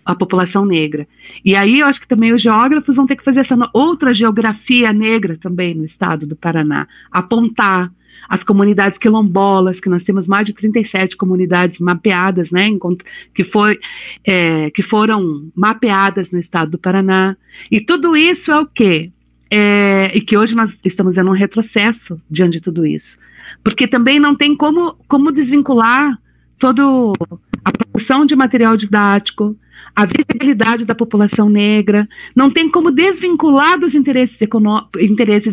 a população negra. E aí eu acho que também os geógrafos vão ter que fazer essa outra geografia negra também no estado do Paraná, apontar as comunidades quilombolas, que nós temos mais de 37 comunidades mapeadas, né, que foram mapeadas no estado do Paraná. E tudo isso é o quê? E que hoje nós estamos vendo um retrocesso diante de tudo isso. Porque também não tem como desvincular toda a produção de material didático, a visibilidade da população negra, não tem como desvincular dos interesses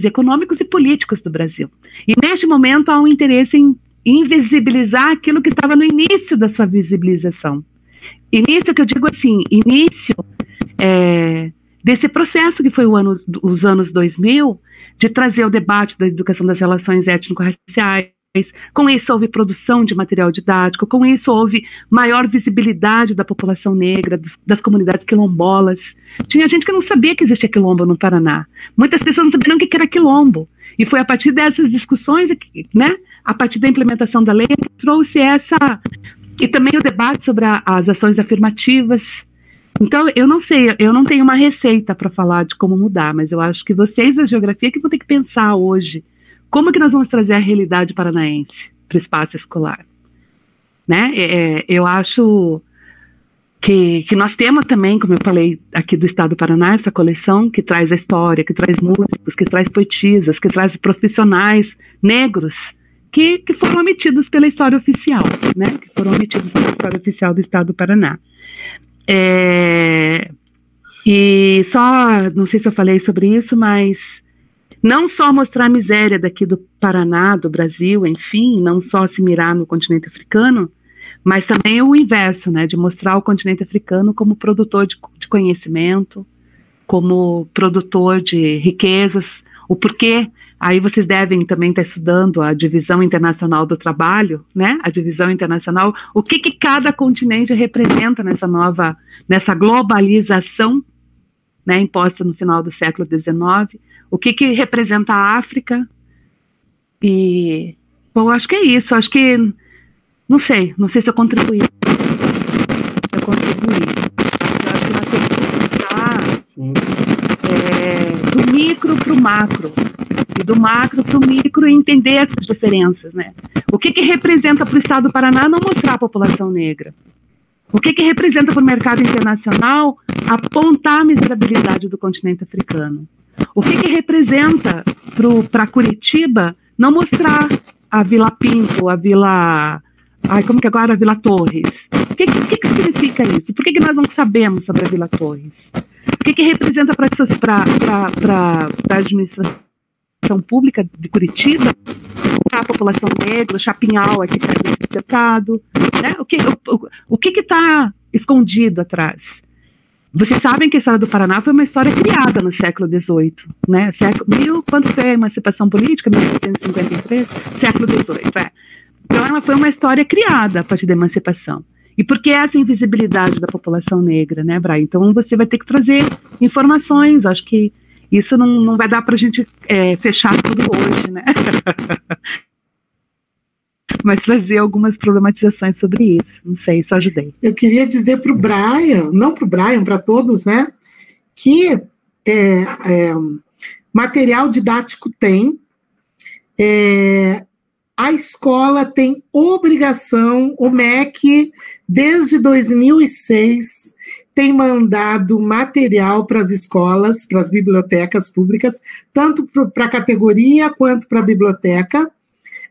econômicos e políticos do Brasil. E neste momento há um interesse em invisibilizar aquilo que estava no início da sua visibilização. Início que eu digo assim, início desse processo que foi os anos 2000, de trazer o debate da educação das relações étnico-raciais. Com isso houve produção de material didático, com isso houve maior visibilidade da população negra, das comunidades quilombolas. Tinha gente que não sabia que existia quilombo no Paraná. Muitas pessoas não sabiam o que era quilombo. E foi a partir dessas discussões, né, a partir da implementação da lei, que trouxe essa... E também o debate sobre as ações afirmativas. Então, eu não sei, eu não tenho uma receita para falar de como mudar, mas eu acho que vocês da geografia que vão ter que pensar hoje como que nós vamos trazer a realidade paranaense para o espaço escolar. Né? Eu acho que nós temos também, como eu falei aqui do Estado do Paraná, essa coleção que traz a história, que traz músicos, que traz poetisas, que traz profissionais negros que foram omitidos pela história oficial, né? Que foram omitidos pela história oficial do Estado do Paraná. E só, não sei se eu falei sobre isso, mas não só mostrar a miséria daqui do Paraná, do Brasil, enfim, não só se mirar no continente africano, mas também o inverso, né, de mostrar o continente africano como produtor de conhecimento, como produtor de riquezas, o porquê. Aí vocês devem também estar estudando a divisão internacional do trabalho, né? A divisão internacional, o que cada continente representa nessa globalização, né, imposta no final do século XIX, o que representa a África. E, bom, acho que é isso, acho que, não sei se eu contribuí. Eu acho que nós temos que pensar do micro para o macro. E do macro para o micro e entender essas diferenças, né? O que representa para o Estado do Paraná não mostrar a população negra? O que representa para o mercado internacional apontar a miserabilidade do continente africano? O que representa para Curitiba não mostrar a Vila Pinto, a Vila... como que agora? A Vila Torres. O que significa isso? Por que nós não sabemos sobre a Vila Torres? O que representa para a administração pública de Curitiba, a população negra, o Chapinhal aqui está cercado, né? O que está escondido atrás? Vocês sabem que a história do Paraná foi uma história criada no século XVIII, né? Quando foi a emancipação política? 1853? Século XVIII, Então ela foi uma história criada a partir da emancipação. E por que essa invisibilidade da população negra, né, Brian? Então você vai ter que trazer informações, acho que isso não vai dar para a gente fechar tudo hoje, né? Mas trazer algumas problematizações sobre isso. Não sei se eu ajudei. Eu queria dizer para o Brian, não para o Brian, para todos, né? Que material didático tem, a escola tem obrigação, o MEC, desde 2006, tem mandado material para as escolas, para as bibliotecas públicas, tanto para a categoria quanto para a biblioteca,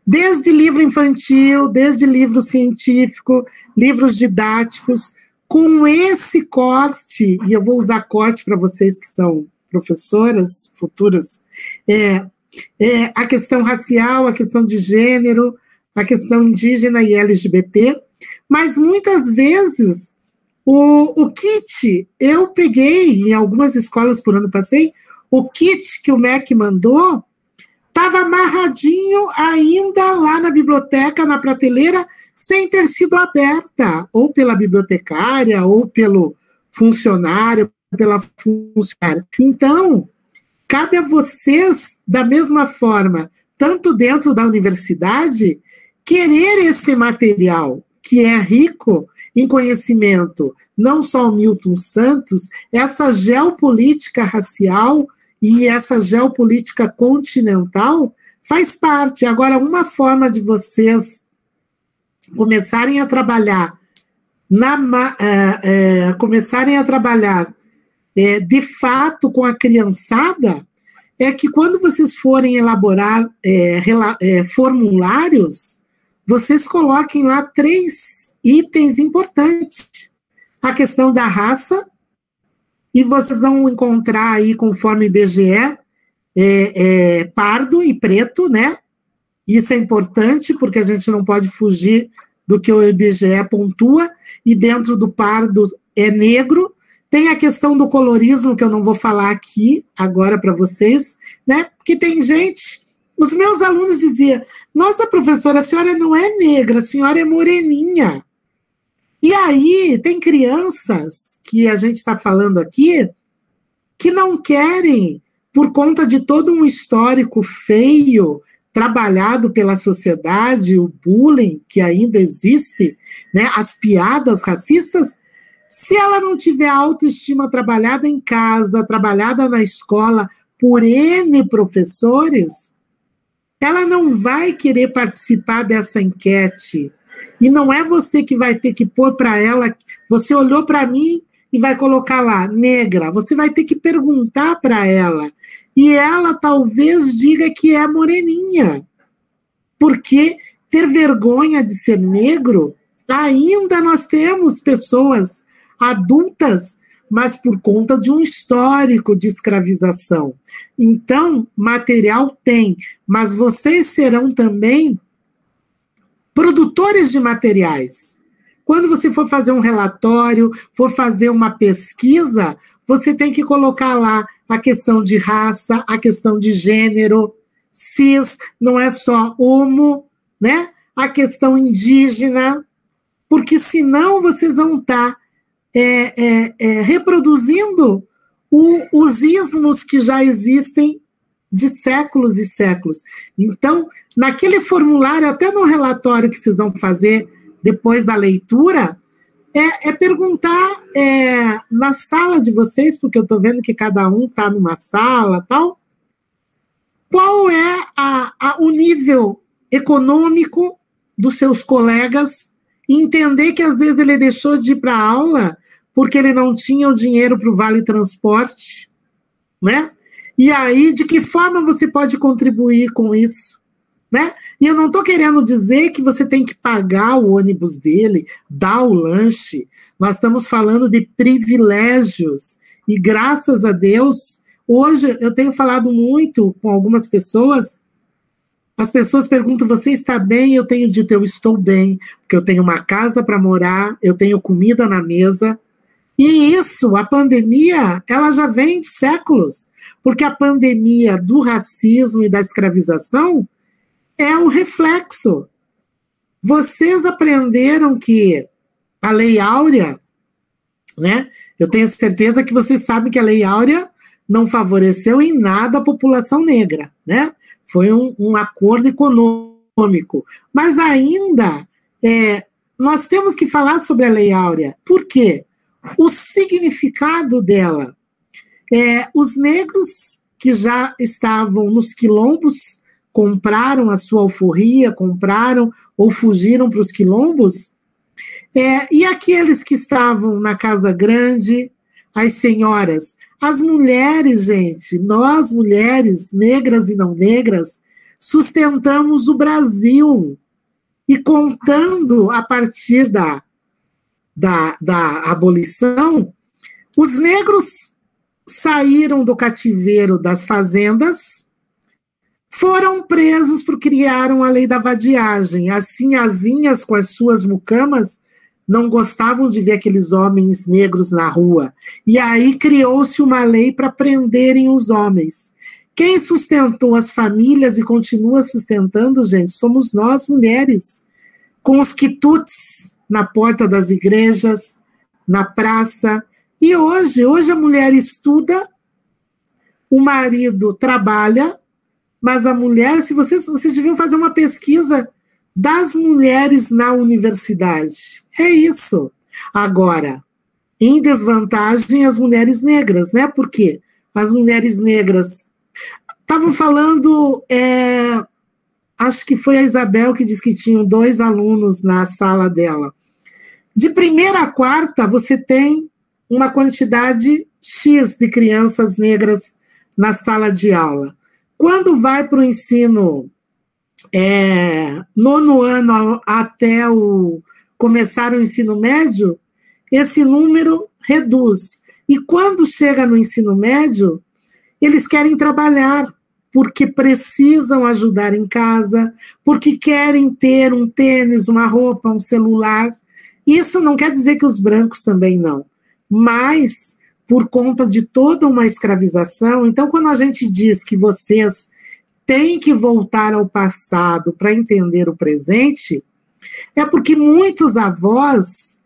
desde livro infantil, desde livro científico, livros didáticos, com esse corte, e eu vou usar corte para vocês que são professoras futuras, a questão racial, a questão de gênero, a questão indígena e LGBT, mas muitas vezes o kit, eu peguei em algumas escolas por onde passei, o kit que o MEC mandou estava amarradinho ainda lá na biblioteca, na prateleira, sem ter sido aberta, ou pela bibliotecária, ou pelo funcionário, pela funcionária. Então, cabe a vocês, da mesma forma, tanto dentro da universidade, querer esse material, que é rico em conhecimento, não só o Milton Santos, essa geopolítica racial e essa geopolítica continental faz parte. Agora, uma forma de vocês começarem a trabalhar de fato com a criançada é que quando vocês forem elaborar formulários, vocês coloquem lá 3 itens importantes. a questão da raça, e vocês vão encontrar aí, conforme IBGE, pardo e preto, né? Isso é importante, porque a gente não pode fugir do que o IBGE pontua, e dentro do pardo é negro. Tem a questão do colorismo, que eu não vou falar aqui agora para vocês, né? Porque tem gente, os meus alunos diziam, nossa, professora, a senhora não é negra, a senhora é moreninha. E aí tem crianças, que a gente está falando aqui, que não querem, por conta de todo um histórico feio, trabalhado pela sociedade, o bullying que ainda existe, né, as piadas racistas, se ela não tiver autoestima trabalhada em casa, trabalhada na escola por N professores, ela não vai querer participar dessa enquete. E não é você que vai ter que pôr para ela, você olhou para mim e vai colocar lá, negra, você vai ter que perguntar para ela. E ela talvez diga que é moreninha, porque ter vergonha de ser negro, ainda nós temos pessoas adultas, mas por conta de um histórico de escravização. Então, material tem, mas vocês serão também produtores de materiais. Quando você for fazer um relatório, for fazer uma pesquisa, você tem que colocar lá a questão de raça, a questão de gênero, cis, não é só homo, né? A questão indígena, porque senão vocês vão estar reproduzindo os ismos que já existem de séculos e séculos. Então, naquele formulário, até no relatório que vocês vão fazer depois da leitura, perguntar na sala de vocês, porque eu estou vendo que cada um está numa sala, tal, qual é o nível econômico dos seus colegas, e entender que às vezes ele deixou de ir para a aula porque ele não tinha o dinheiro para o vale transporte, né? E aí, de que forma você pode contribuir com isso? Né? E eu não estou querendo dizer que você tem que pagar o ônibus dele, dar o lanche. Nós estamos falando de privilégios. E graças a Deus, hoje eu tenho falado muito com algumas pessoas. As pessoas perguntam, você está bem? Eu tenho dito, eu estou bem, porque eu tenho uma casa para morar, eu tenho comida na mesa. E isso, a pandemia, ela já vem de séculos, porque a pandemia do racismo e da escravização é o reflexo. Vocês aprenderam que a Lei Áurea, né? Eu tenho certeza que vocês sabem que a Lei Áurea não favoreceu em nada a população negra, né? Foi um acordo econômico. Mas ainda, nós temos que falar sobre a Lei Áurea. Por quê? O significado dela. Os negros que já estavam nos quilombos, compraram a sua alforria, compraram ou fugiram para os quilombos, e aqueles que estavam na Casa Grande, as senhoras, as mulheres, gente, nós mulheres, negras e não negras, sustentamos o Brasil, e contando a partir da abolição, os negros saíram do cativeiro das fazendas, foram presos porque criaram a lei da vadiagem. As sinhazinhas com as suas mucamas não gostavam de ver aqueles homens negros na rua. E aí criou-se uma lei para prenderem os homens. Quem sustentou as famílias e continua sustentando, gente, somos nós, mulheres, com os quitutes na porta das igrejas, na praça. E hoje a mulher estuda, o marido trabalha, mas a mulher, se vocês deviam fazer uma pesquisa das mulheres na universidade. É isso. Agora, em desvantagem as mulheres negras, né? Porque as mulheres negras estavam falando, acho que foi a Isabel que disse que tinham 2 alunos na sala dela. De primeira a quarta, você tem uma quantidade X de crianças negras na sala de aula. Quando vai para o ensino 9º ano até começar o ensino médio, esse número reduz. E quando chega no ensino médio, eles querem trabalhar, porque precisam ajudar em casa, porque querem ter um tênis, uma roupa, um celular. Isso não quer dizer que os brancos também não, mas por conta de toda uma escravização. Então, quando a gente diz que vocês têm que voltar ao passado para entender o presente, é porque muitos avós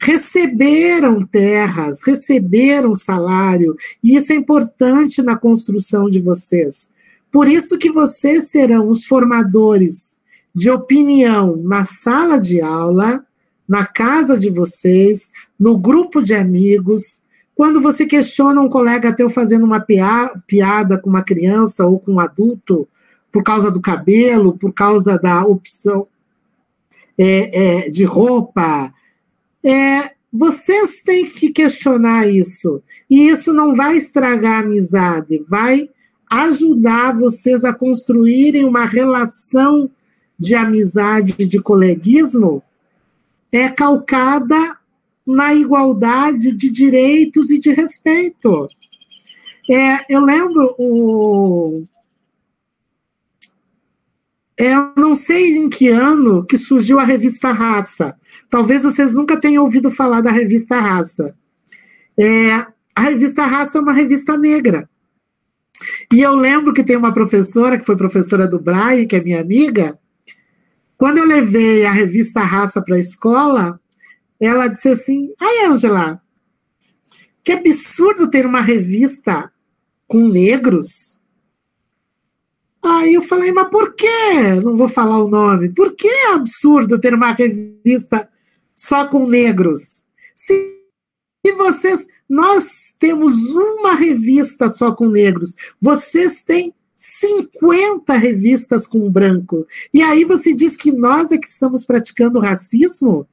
receberam terras, receberam salário, e isso é importante na construção de vocês. Por isso que vocês serão os formadores de opinião na sala de aula, na casa de vocês, no grupo de amigos. Quando você questiona um colega teu fazendo uma piada com uma criança ou com um adulto, por causa do cabelo, por causa da opção de roupa, vocês têm que questionar isso. E isso não vai estragar a amizade, vai ajudar vocês a construírem uma relação de amizade, de coleguismo, calcada na igualdade de direitos e de respeito. Eu lembro, eu não sei em que ano que surgiu a revista Raça. Talvez vocês nunca tenham ouvido falar da revista Raça. A revista Raça é uma revista negra. E eu lembro que tem uma professora, que foi professora do Brian, que é minha amiga. Quando eu levei a revista Raça para a escola, ela disse assim: ai, Ângela, que absurdo ter uma revista com negros. Aí eu falei, mas por quê? Não vou falar o nome. Por que é absurdo ter uma revista só com negros? Se nós temos uma revista só com negros, vocês têm 50 revistas com branco. E aí você diz que nós é que estamos praticando racismo?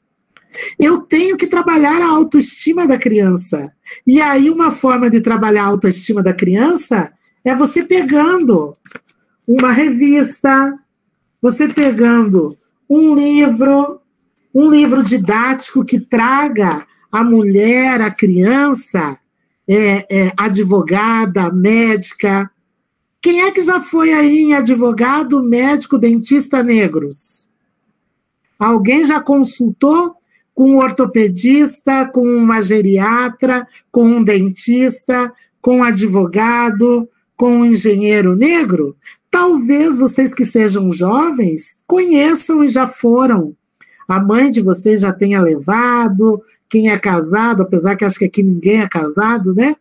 Eu tenho que trabalhar a autoestima da criança. E aí uma forma de trabalhar a autoestima da criança é você pegando uma revista, você pegando um livro didático que traga a mulher, a criança, advogada, médica. Quem é que já foi aí em advogado, médico, dentista negros? Alguém já consultou com um ortopedista, com uma geriatra, com um dentista, com um advogado, com um engenheiro negro? Talvez vocês que sejam jovens conheçam e já foram. A mãe de vocês já tenha levado, quem é casado, apesar que acho que aqui ninguém é casado, né?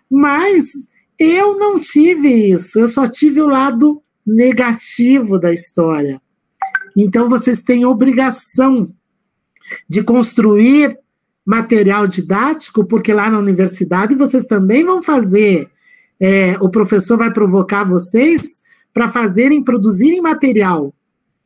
Mas eu não tive isso, eu só tive o lado negativo da história. Então vocês têm obrigação de construir material didático, porque lá na universidade vocês também vão fazer, o professor vai provocar vocês para produzirem material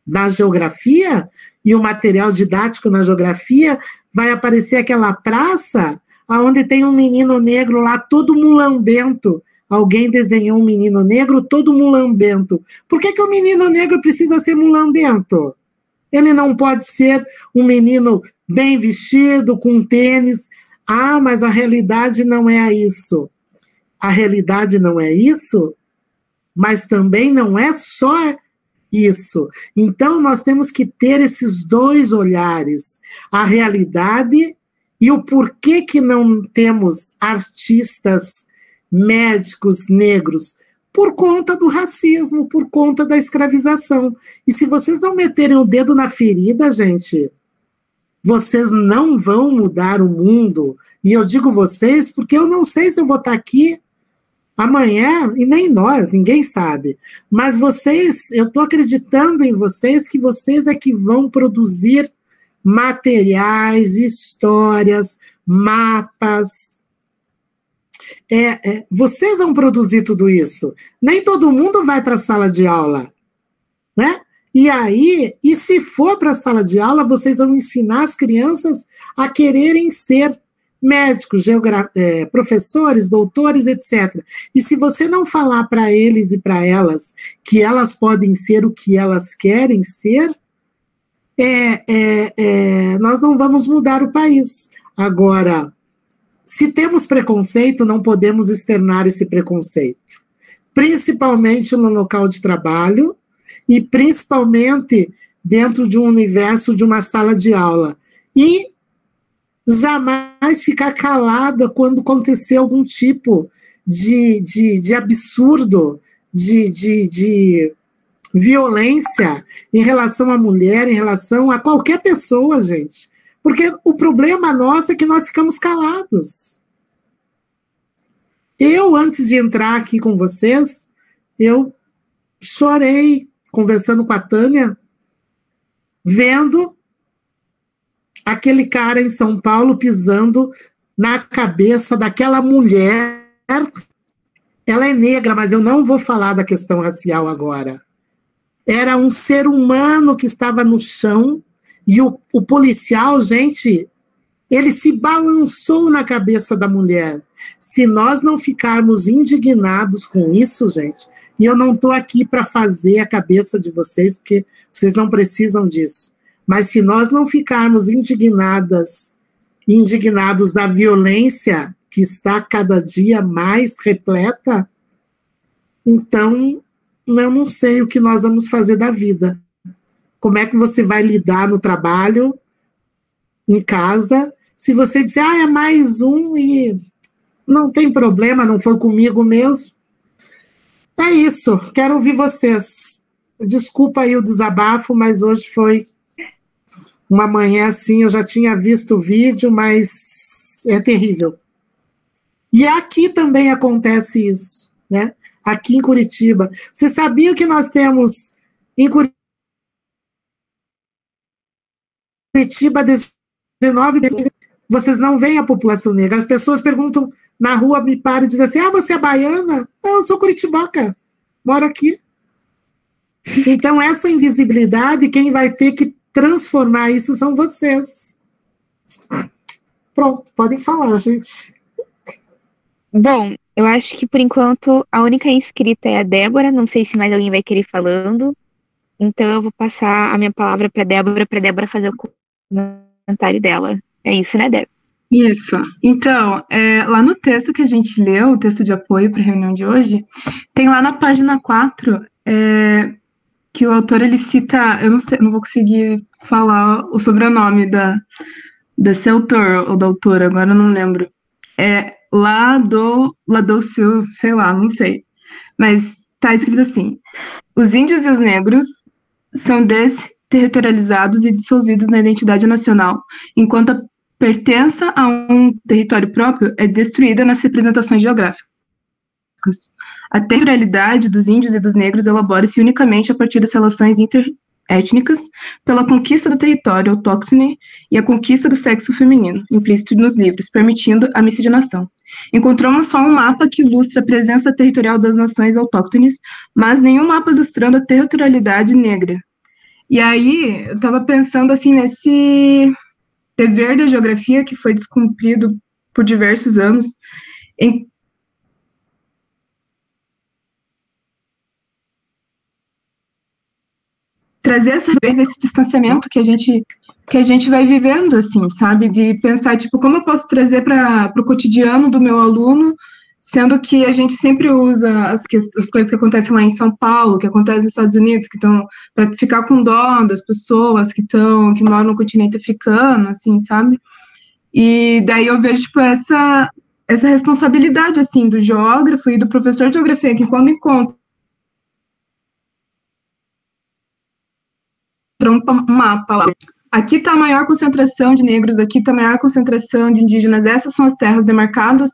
na geografia, e o material didático na geografia vai aparecer aquela praça onde tem um menino negro lá, todo mulambento. Alguém desenhou um menino negro todo mulambento. Por que o menino negro precisa ser mulambento? Ele não pode ser um menino bem vestido, com tênis. Ah, mas a realidade não é isso. A realidade não é isso, mas também não é só isso. Então, nós temos que ter esses dois olhares, a realidade e o porquê que não temos artistas, médicos negros, por conta do racismo, por conta da escravização. E se vocês não meterem o dedo na ferida, gente, vocês não vão mudar o mundo. E eu digo vocês porque eu não sei se eu vou estar aqui amanhã, e nem nós, ninguém sabe. Mas vocês, eu estou acreditando em vocês, que vocês é que vão produzir materiais, histórias, mapas. Vocês vão produzir tudo isso. Nem todo mundo vai para a sala de aula, né? E aí, e se for para a sala de aula, vocês vão ensinar as crianças a quererem ser médicos, professores, doutores, etc. E se você não falar para eles e para elas que elas podem ser o que elas querem ser, nós não vamos mudar o país. Agora, se temos preconceito, não podemos externar esse preconceito, principalmente no local de trabalho e principalmente dentro de um universo de uma sala de aula. E jamais ficar calada quando acontecer algum tipo de absurdo, de violência em relação à mulher, em relação a qualquer pessoa, gente. Porque o problema nosso é que nós ficamos calados. Eu, antes de entrar aqui com vocês, eu chorei conversando com a Tânia, vendo aquele cara em São Paulo pisando na cabeça daquela mulher. Ela é negra, mas eu não vou falar da questão racial agora. Era um ser humano que estava no chão e o policial, gente, ele se balançou na cabeça da mulher. Se nós não ficarmos indignados com isso, gente, e eu não estou aqui para fazer a cabeça de vocês, porque vocês não precisam disso, mas se nós não ficarmos indignados da violência que está cada dia mais repleta, então eu não sei o que nós vamos fazer da vida. Como é que você vai lidar no trabalho, em casa, se você disser, é mais um e não tem problema, não foi comigo mesmo. É isso, quero ouvir vocês. Desculpa aí o desabafo, mas hoje foi uma manhã assim, eu já tinha visto o vídeo, mas é terrível. E aqui também acontece isso, né? Aqui em Curitiba. Vocês sabiam que nós temos em Curitiba 19, vocês não veem a população negra. As pessoas perguntam na rua, me param e dizem assim, você é baiana? Não, eu sou curitibaca, moro aqui. Então essa invisibilidade, quem vai ter que transformar isso são vocês. Pronto, podem falar, gente. Bom, eu acho que por enquanto a única inscrita é a Débora, não sei se mais alguém vai querer ir falando, então eu vou passar a minha palavra para a Débora fazer o comentário dela. É isso, né, Débora? Isso. Então, lá no texto que a gente leu, o texto de apoio para a reunião de hoje, tem lá na página 4, que o autor, ele cita, eu não sei, não vou conseguir falar o sobrenome desse autor, ou da autora, agora eu não lembro. Ladoucil, sei lá, não sei. Mas tá escrito assim, os índios e os negros são desterritorializados e dissolvidos na identidade nacional, enquanto a pertença a um território próprio é destruída nas representações geográficas. A territorialidade dos índios e dos negros elabora-se unicamente a partir das relações interétnicas, pela conquista do território autóctone e a conquista do sexo feminino, implícito nos livros, permitindo a miscigenação. Encontramos só um mapa que ilustra a presença territorial das nações autóctones, mas nenhum mapa ilustrando a territorialidade negra. E aí, eu estava pensando assim nesse dever da geografia que foi descumprido por diversos anos, em trazer essa vez esse distanciamento que a gente vai vivendo, assim, sabe? De pensar, tipo, como eu posso trazer para o cotidiano do meu aluno, sendo que a gente sempre usa as coisas que acontecem lá em São Paulo, que acontecem nos Estados Unidos, que estão para ficar com dó das pessoas que moram no continente africano, assim, sabe? E daí eu vejo, tipo, essa responsabilidade, assim, do geógrafo e do professor de geografia, que quando encontra um mapa lá, aqui está a maior concentração de negros, aqui está a maior concentração de indígenas, essas são as terras demarcadas,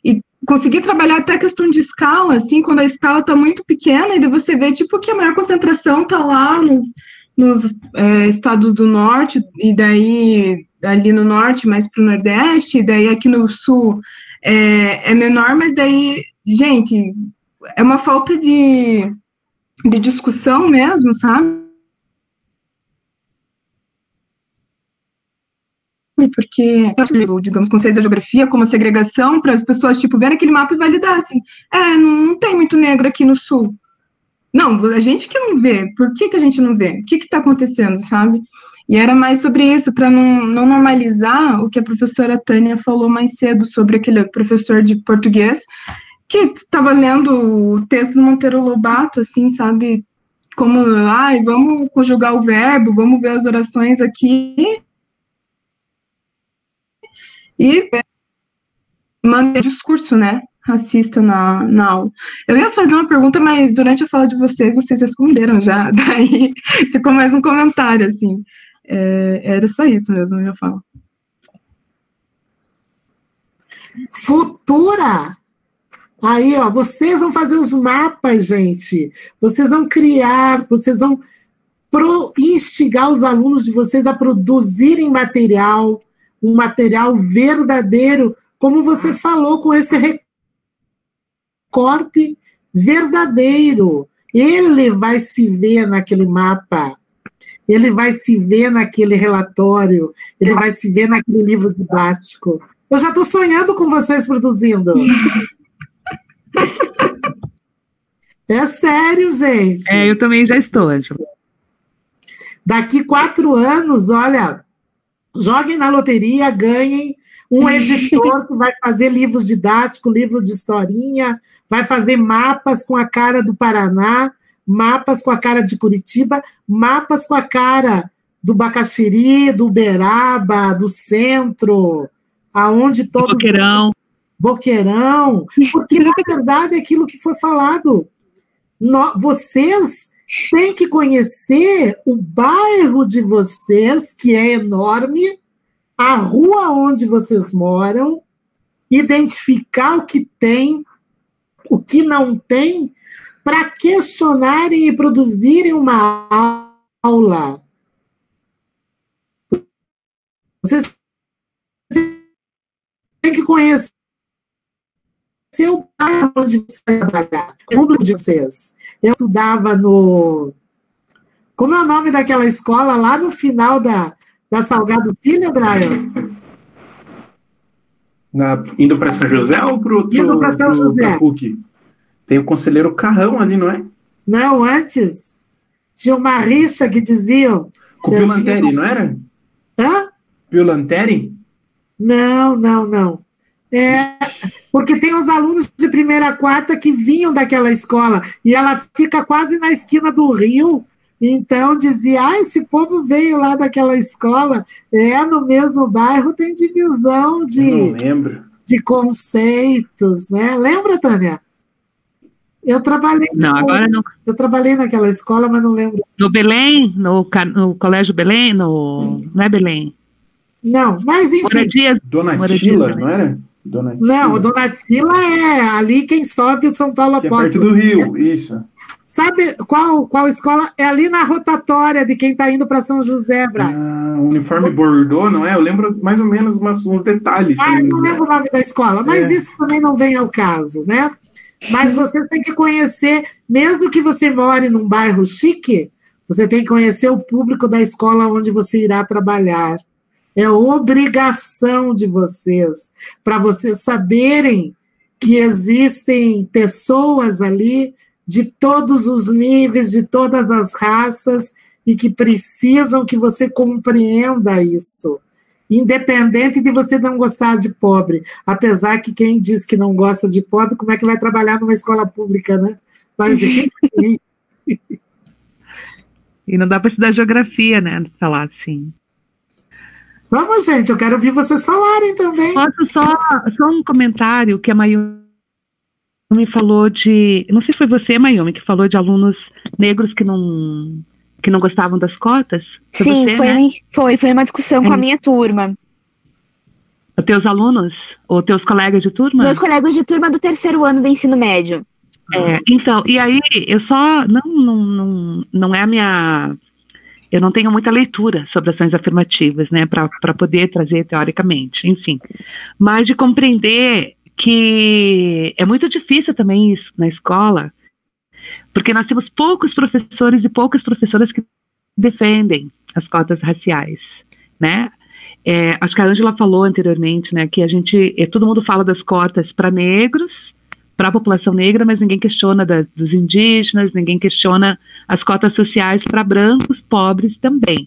e conseguir trabalhar até a questão de escala, assim, quando a escala está muito pequena, e daí você vê, tipo, que a maior concentração está lá nos estados do norte, e daí ali no norte, mais para o nordeste, e daí aqui no sul é menor, mas daí, gente, é uma falta de discussão mesmo, sabe? Porque, digamos, conceitos da geografia, como a segregação, para as pessoas, tipo, verem aquele mapa e validar, assim, não tem muito negro aqui no sul. Não, a gente que não vê. Por que a gente não vê? O que está acontecendo, sabe? E era mais sobre isso, para não normalizar o que a professora Tânia falou mais cedo sobre aquele professor de português que estava lendo o texto do Monteiro Lobato, assim, sabe, como, vamos conjugar o verbo, vamos ver as orações aqui, e manter o discurso, né, racista na aula. Eu ia fazer uma pergunta, mas durante a fala de vocês responderam já, daí ficou mais um comentário, assim. Era só isso mesmo, a minha fala. Futura! Aí, ó, vocês vão fazer os mapas, gente. Vocês vão criar, vocês vão instigar os alunos de vocês a produzirem material, um material verdadeiro, como você falou, com esse recorte verdadeiro. Ele vai se ver naquele mapa, ele vai se ver naquele relatório, ele vai se ver naquele livro didático. Eu já estou sonhando com vocês produzindo. É sério, gente. Eu também já estou, Ângela. Daqui 4 anos, olha, joguem na loteria, ganhem um editor que vai fazer livros didáticos, livro de historinha, vai fazer mapas com a cara do Paraná, mapas com a cara de Curitiba, mapas com a cara do Bacaxiri, do Uberaba, do centro, aonde todo... Boqueirão, porque na verdade é aquilo que foi falado. Vocês têm que conhecer o bairro de vocês, que é enorme, a rua onde vocês moram, identificar o que tem, o que não tem, para questionarem e produzirem uma aula. Vocês têm que conhecer o bairro onde você vai trabalhar, o público de vocês. Eu estudava no... Como é o nome daquela escola lá no final da Salgado Filho, Brian? Indo para São José ou para o Indo para São José. PUC? Tem o conselheiro Carrão ali, não é? Não, antes. Tinha uma rixa que diziam... Com o Pio Lanteri, não era? Hã? Pio Lanteri? Não. Porque tem os alunos de 1ª a 4ª que vinham daquela escola, e ela fica quase na esquina do rio, então dizia, esse povo veio lá daquela escola, no mesmo bairro tem divisão não lembro. De conceitos, né? Lembra, Tânia? Eu trabalhei... Não, agora não. Eu trabalhei naquela escola, mas não lembro. No Belém? No Colégio Belém? Não é Belém? Não, mas enfim... Donatila, não era? Donatila. Não, o Donatila é ali quem sobe o São Paulo Apóstolo. É perto do Rio, isso. Sabe qual escola? É ali na rotatória de quem está indo para São José, Brian. Uniforme Bordeaux, não é? Eu lembro mais ou menos uns detalhes. Eu não lembro o nome da escola, mas isso também não vem ao caso, né? Mas você tem que conhecer, mesmo que você more num bairro chique, você tem que conhecer o público da escola onde você irá trabalhar. É obrigação de vocês, para vocês saberem que existem pessoas ali de todos os níveis, de todas as raças, e que precisam que você compreenda isso, independente de você não gostar de pobre, apesar que quem diz que não gosta de pobre, como é que vai trabalhar numa escola pública, né? Mas enfim. E não dá para estudar geografia, né? Falar assim. Vamos, gente, eu quero ouvir vocês falarem também. Posso só um comentário que a Mayumi falou de... Não sei se foi você, Mayumi, que falou de alunos negros que não gostavam das cotas? Sim, você, foi, né? foi uma discussão com a minha turma. Os teus alunos? Ou teus colegas de turma? Meus colegas de turma do 3º ano do ensino médio. Então, e aí, eu só... Não é a minha... Eu não tenho muita leitura sobre ações afirmativas, né, para poder trazer teoricamente, enfim. Mas de compreender que é muito difícil também isso na escola, porque nós temos poucos professores e poucas professoras que defendem as cotas raciais, né? Acho que a Ângela falou anteriormente, né, que todo mundo fala das cotas para negros, para a população negra, mas ninguém questiona dos indígenas, ninguém questiona as cotas sociais para brancos, pobres também.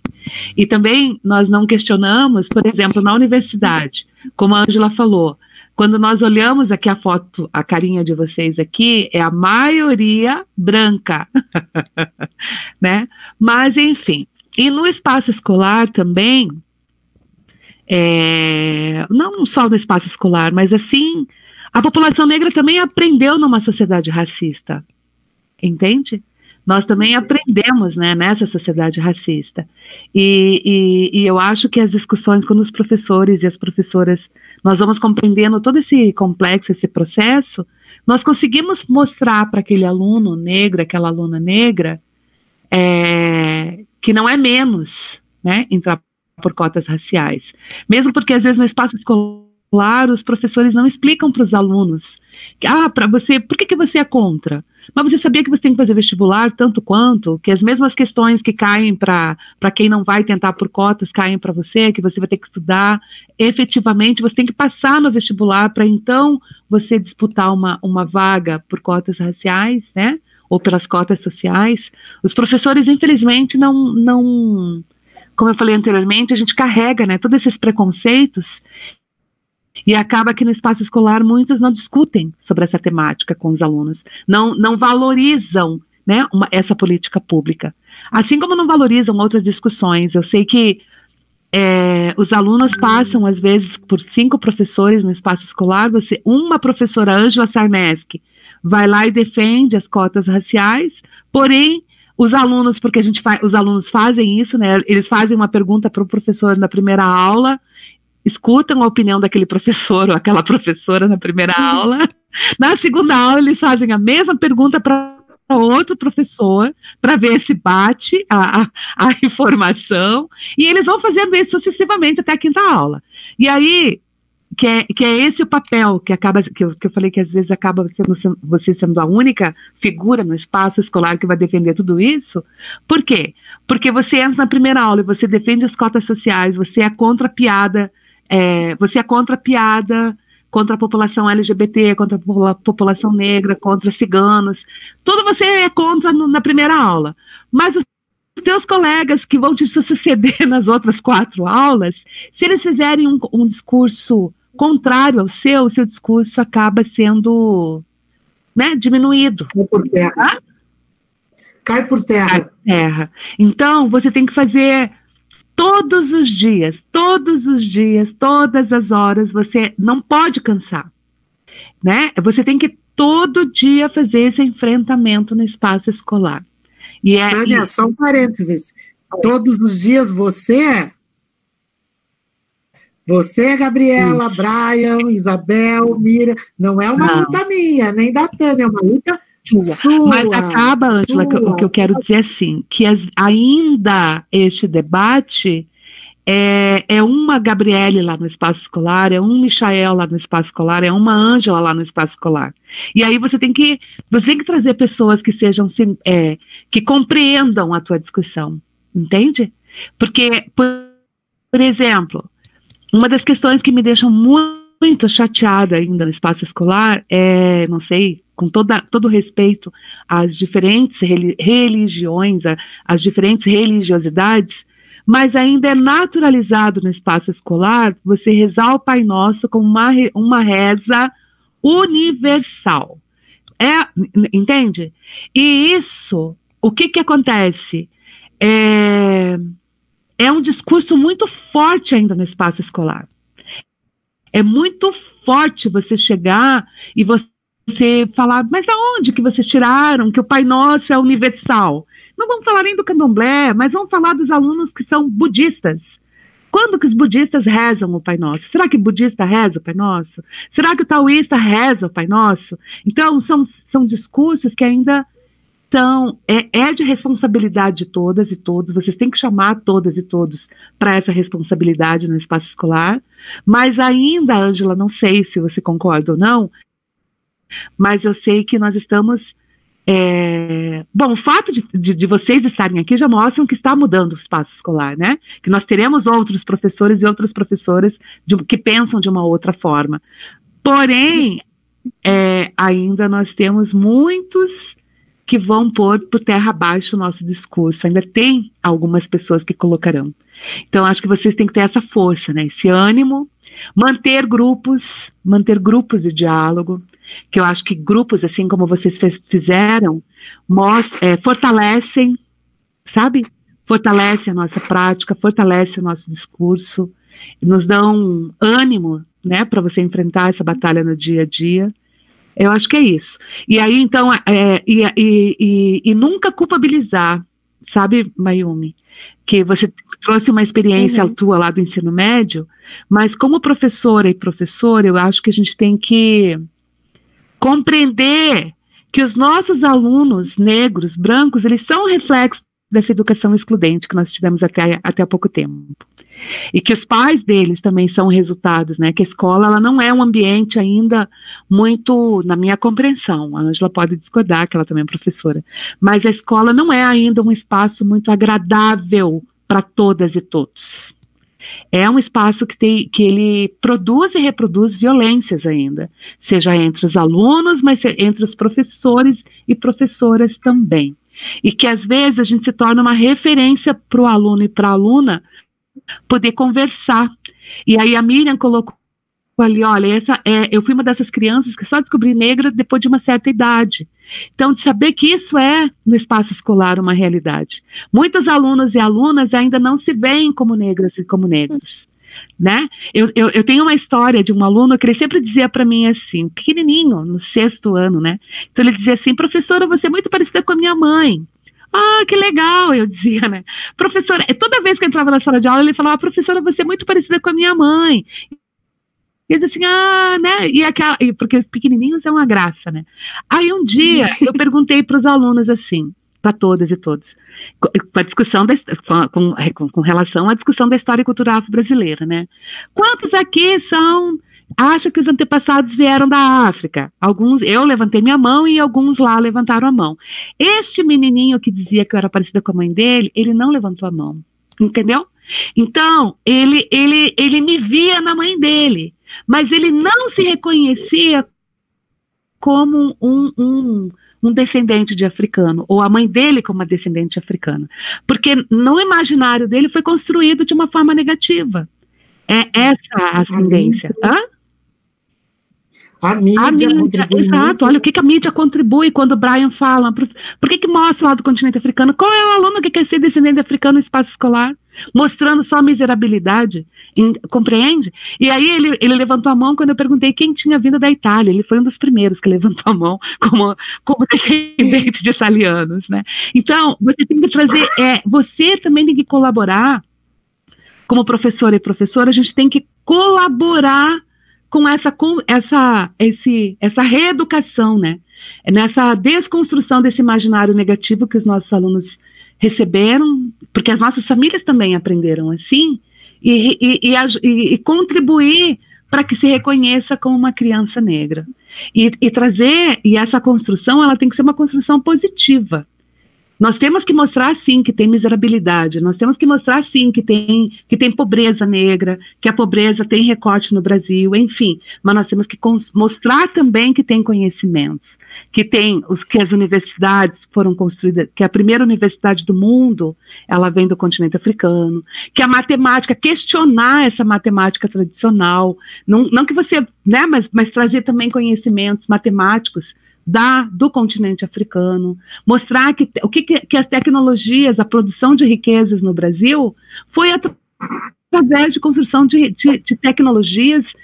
E também nós não questionamos, por exemplo, na universidade, como a Ângela falou, quando nós olhamos aqui a foto, a carinha de vocês aqui, é a maioria branca, né? Mas, enfim, e no espaço escolar também, não só no espaço escolar, mas assim, a população negra também aprendeu numa sociedade racista, entende? Nós também aprendemos, né, nessa sociedade racista. E eu acho que as discussões com os professores e as professoras, nós vamos compreendendo todo esse complexo, esse processo, nós conseguimos mostrar para aquele aluno negro, aquela aluna negra, que não é menos, né, entrar por cotas raciais. Mesmo porque, às vezes, no espaço escolar, os professores não explicam para os alunos, para você, por que você é contra? Mas você sabia que você tem que fazer vestibular tanto quanto, que as mesmas questões que caem para quem não vai tentar por cotas caem para você, que você vai ter que estudar, efetivamente você tem que passar no vestibular para então você disputar uma vaga por cotas raciais, né, ou pelas cotas sociais. Os professores, infelizmente, não como eu falei anteriormente, a gente carrega, né, todos esses preconceitos. E acaba que no espaço escolar muitos não discutem sobre essa temática com os alunos, não valorizam, né, essa política pública. Assim como não valorizam outras discussões. Eu sei que os alunos passam, às vezes, por 5 professores no espaço escolar, uma professora, Ângela Sarneski, vai lá e defende as cotas raciais, porém, os alunos, porque os alunos fazem isso, né, eles fazem uma pergunta para o professor na primeira aula, escutam a opinião daquele professor ou aquela professora na primeira aula. Na segunda aula, eles fazem a mesma pergunta para outro professor, para ver se bate a informação, e eles vão fazendo isso sucessivamente até a quinta aula. E aí, que é esse o papel que eu falei que às vezes acaba você sendo a única figura no espaço escolar que vai defender tudo isso. Por quê? Porque você entra na primeira aula e você defende as cotas sociais, você é contra a piada, contra a população LGBT, contra a população negra, contra ciganos, tudo você é contra na primeira aula. Mas os teus colegas que vão te suceder nas outras 4 aulas, se eles fizerem um discurso contrário ao seu discurso acaba sendo, né, diminuído. Cai por terra. Cai por terra. Então, você tem que fazer todos os dias, todas as horas, você não pode cansar, né? Você tem que todo dia fazer esse enfrentamento no espaço escolar. E Tânia, só um parênteses. Todos os dias você, Gabriela, isso. Brian, Isabel, Mira, não é uma luta minha, nem da Tânia, é uma luta sua. Mas acaba, Ângela, o que eu quero dizer assim, que ainda este debate é uma Gabriele lá no espaço escolar, é um Michael lá no espaço escolar, é uma Ângela lá no espaço escolar. E aí você tem que trazer pessoas que sejam, que compreendam a tua discussão, entende? Porque, por exemplo, uma das questões que me deixam muito chateada ainda no espaço escolar não sei, com todo respeito às diferentes religiões, às diferentes religiosidades, mas ainda é naturalizado no espaço escolar você rezar o Pai Nosso como uma reza universal. Entende? E isso, o que acontece? É um discurso muito forte ainda no espaço escolar. É muito forte você chegar e você falar, mas aonde que vocês tiraram que o Pai Nosso é universal? Não vamos falar nem do candomblé, mas vamos falar dos alunos que são budistas. Quando que os budistas rezam o Pai Nosso? Será que o budista reza o Pai Nosso? Será que o taoísta reza o Pai Nosso? Então, são discursos que ainda são, de responsabilidade de todas e todos, vocês têm que chamar todas e todos para essa responsabilidade no espaço escolar, mas ainda, Ângela, não sei se você concorda ou não, mas eu sei que nós estamos... bom, o fato de vocês estarem aqui já mostram que está mudando o espaço escolar, né? Que nós teremos outros professores e outras professoras que pensam de uma outra forma. Porém, ainda nós temos muitos que vão pôr por terra abaixo o nosso discurso. Ainda tem algumas pessoas que colocarão. Então, acho que vocês têm que ter essa força, né? Esse ânimo, manter grupos de diálogo, que eu acho que grupos, assim como vocês fizeram, fortalecem, sabe? Fortalecem a nossa prática, fortalecem o nosso discurso, nos dão ânimo, né, para você enfrentar essa batalha no dia a dia. Eu acho que é isso. E aí, então, e nunca culpabilizar, sabe, Mayumi? Que você trouxe uma experiência tua lá do ensino médio, mas como professora e professora, eu acho que a gente tem que compreender que os nossos alunos negros, brancos, eles são um reflexo dessa educação excludente que nós tivemos até há pouco tempo. E que os pais deles também são resultados, né? Que a escola, ela não é um ambiente ainda muito, na minha compreensão, a Ângela pode discordar, que ela também é professora, mas a escola não é ainda um espaço muito agradável para todas e todos. É um espaço que ele produz e reproduz violências ainda, seja entre os alunos, mas entre os professores e professoras também. E que às vezes a gente se torna uma referência para o aluno e para a aluna poder conversar. E aí a Miriam colocou ali, olha, eu fui uma dessas crianças que só descobri negra depois de uma certa idade. Então, de saber que isso é, no espaço escolar, uma realidade. Muitos alunos e alunas ainda não se veem como negras e como negros, né? Eu tenho uma história de um aluno que ele sempre dizia para mim assim, pequenininho, no 6º ano, né? Então ele dizia assim, professora, você é muito parecida com a minha mãe. Ah, que legal, eu dizia, né? Professora, toda vez que eu entrava na sala de aula, ele falava, professora, você é muito parecida com a minha mãe. E eu dizia assim, né? Porque os pequenininhos é uma graça, né? Aí um dia eu perguntei para os alunos assim, para todas e todos, com a discussão com relação à discussão da história e cultura afro-brasileira, né? Quantos aqui acham que os antepassados vieram da África? Alguns, eu levantei minha mão e alguns lá levantaram a mão. Este menininho que dizia que eu era parecida com a mãe dele, ele não levantou a mão, entendeu? Então, ele me via na mãe dele, mas ele não se reconhecia como um descendente de africano, ou a mãe dele como uma descendente africana, porque no imaginário dele foi construído de uma forma negativa. É essa a ascendência. A mídia contribui exato, muito. olha o que a mídia contribui quando o Brian fala. Por que mostra lá do continente africano? Qual é o aluno que quer ser descendente africano no espaço escolar? Mostrando só miserabilidade, compreende? E aí ele levantou a mão quando eu perguntei quem tinha vindo da Itália. Ele foi um dos primeiros que levantou a mão como descendente de italianos, né? Então, você tem que trazer, você também tem que colaborar, como professora e professora, a gente tem que colaborar com essa reeducação, né? Nessa desconstrução desse imaginário negativo que os nossos alunos receberam, porque as nossas famílias também aprenderam assim, e contribuir para que se reconheça como uma criança negra. E trazer, e essa construção, ela tem que ser uma construção positiva. Nós temos que mostrar, sim, que tem miserabilidade, nós temos que mostrar, sim, que tem pobreza negra, que a pobreza tem recorte no Brasil, enfim, mas nós temos que mostrar também que tem conhecimentos, que as universidades foram construídas, que a primeira universidade do mundo, ela vem do continente africano, que a matemática, questionar essa matemática tradicional, não que você, né, mas trazer também conhecimentos matemáticos do continente africano, mostrar que as tecnologias, a produção de riquezas no Brasil foi através de construção de tecnologias,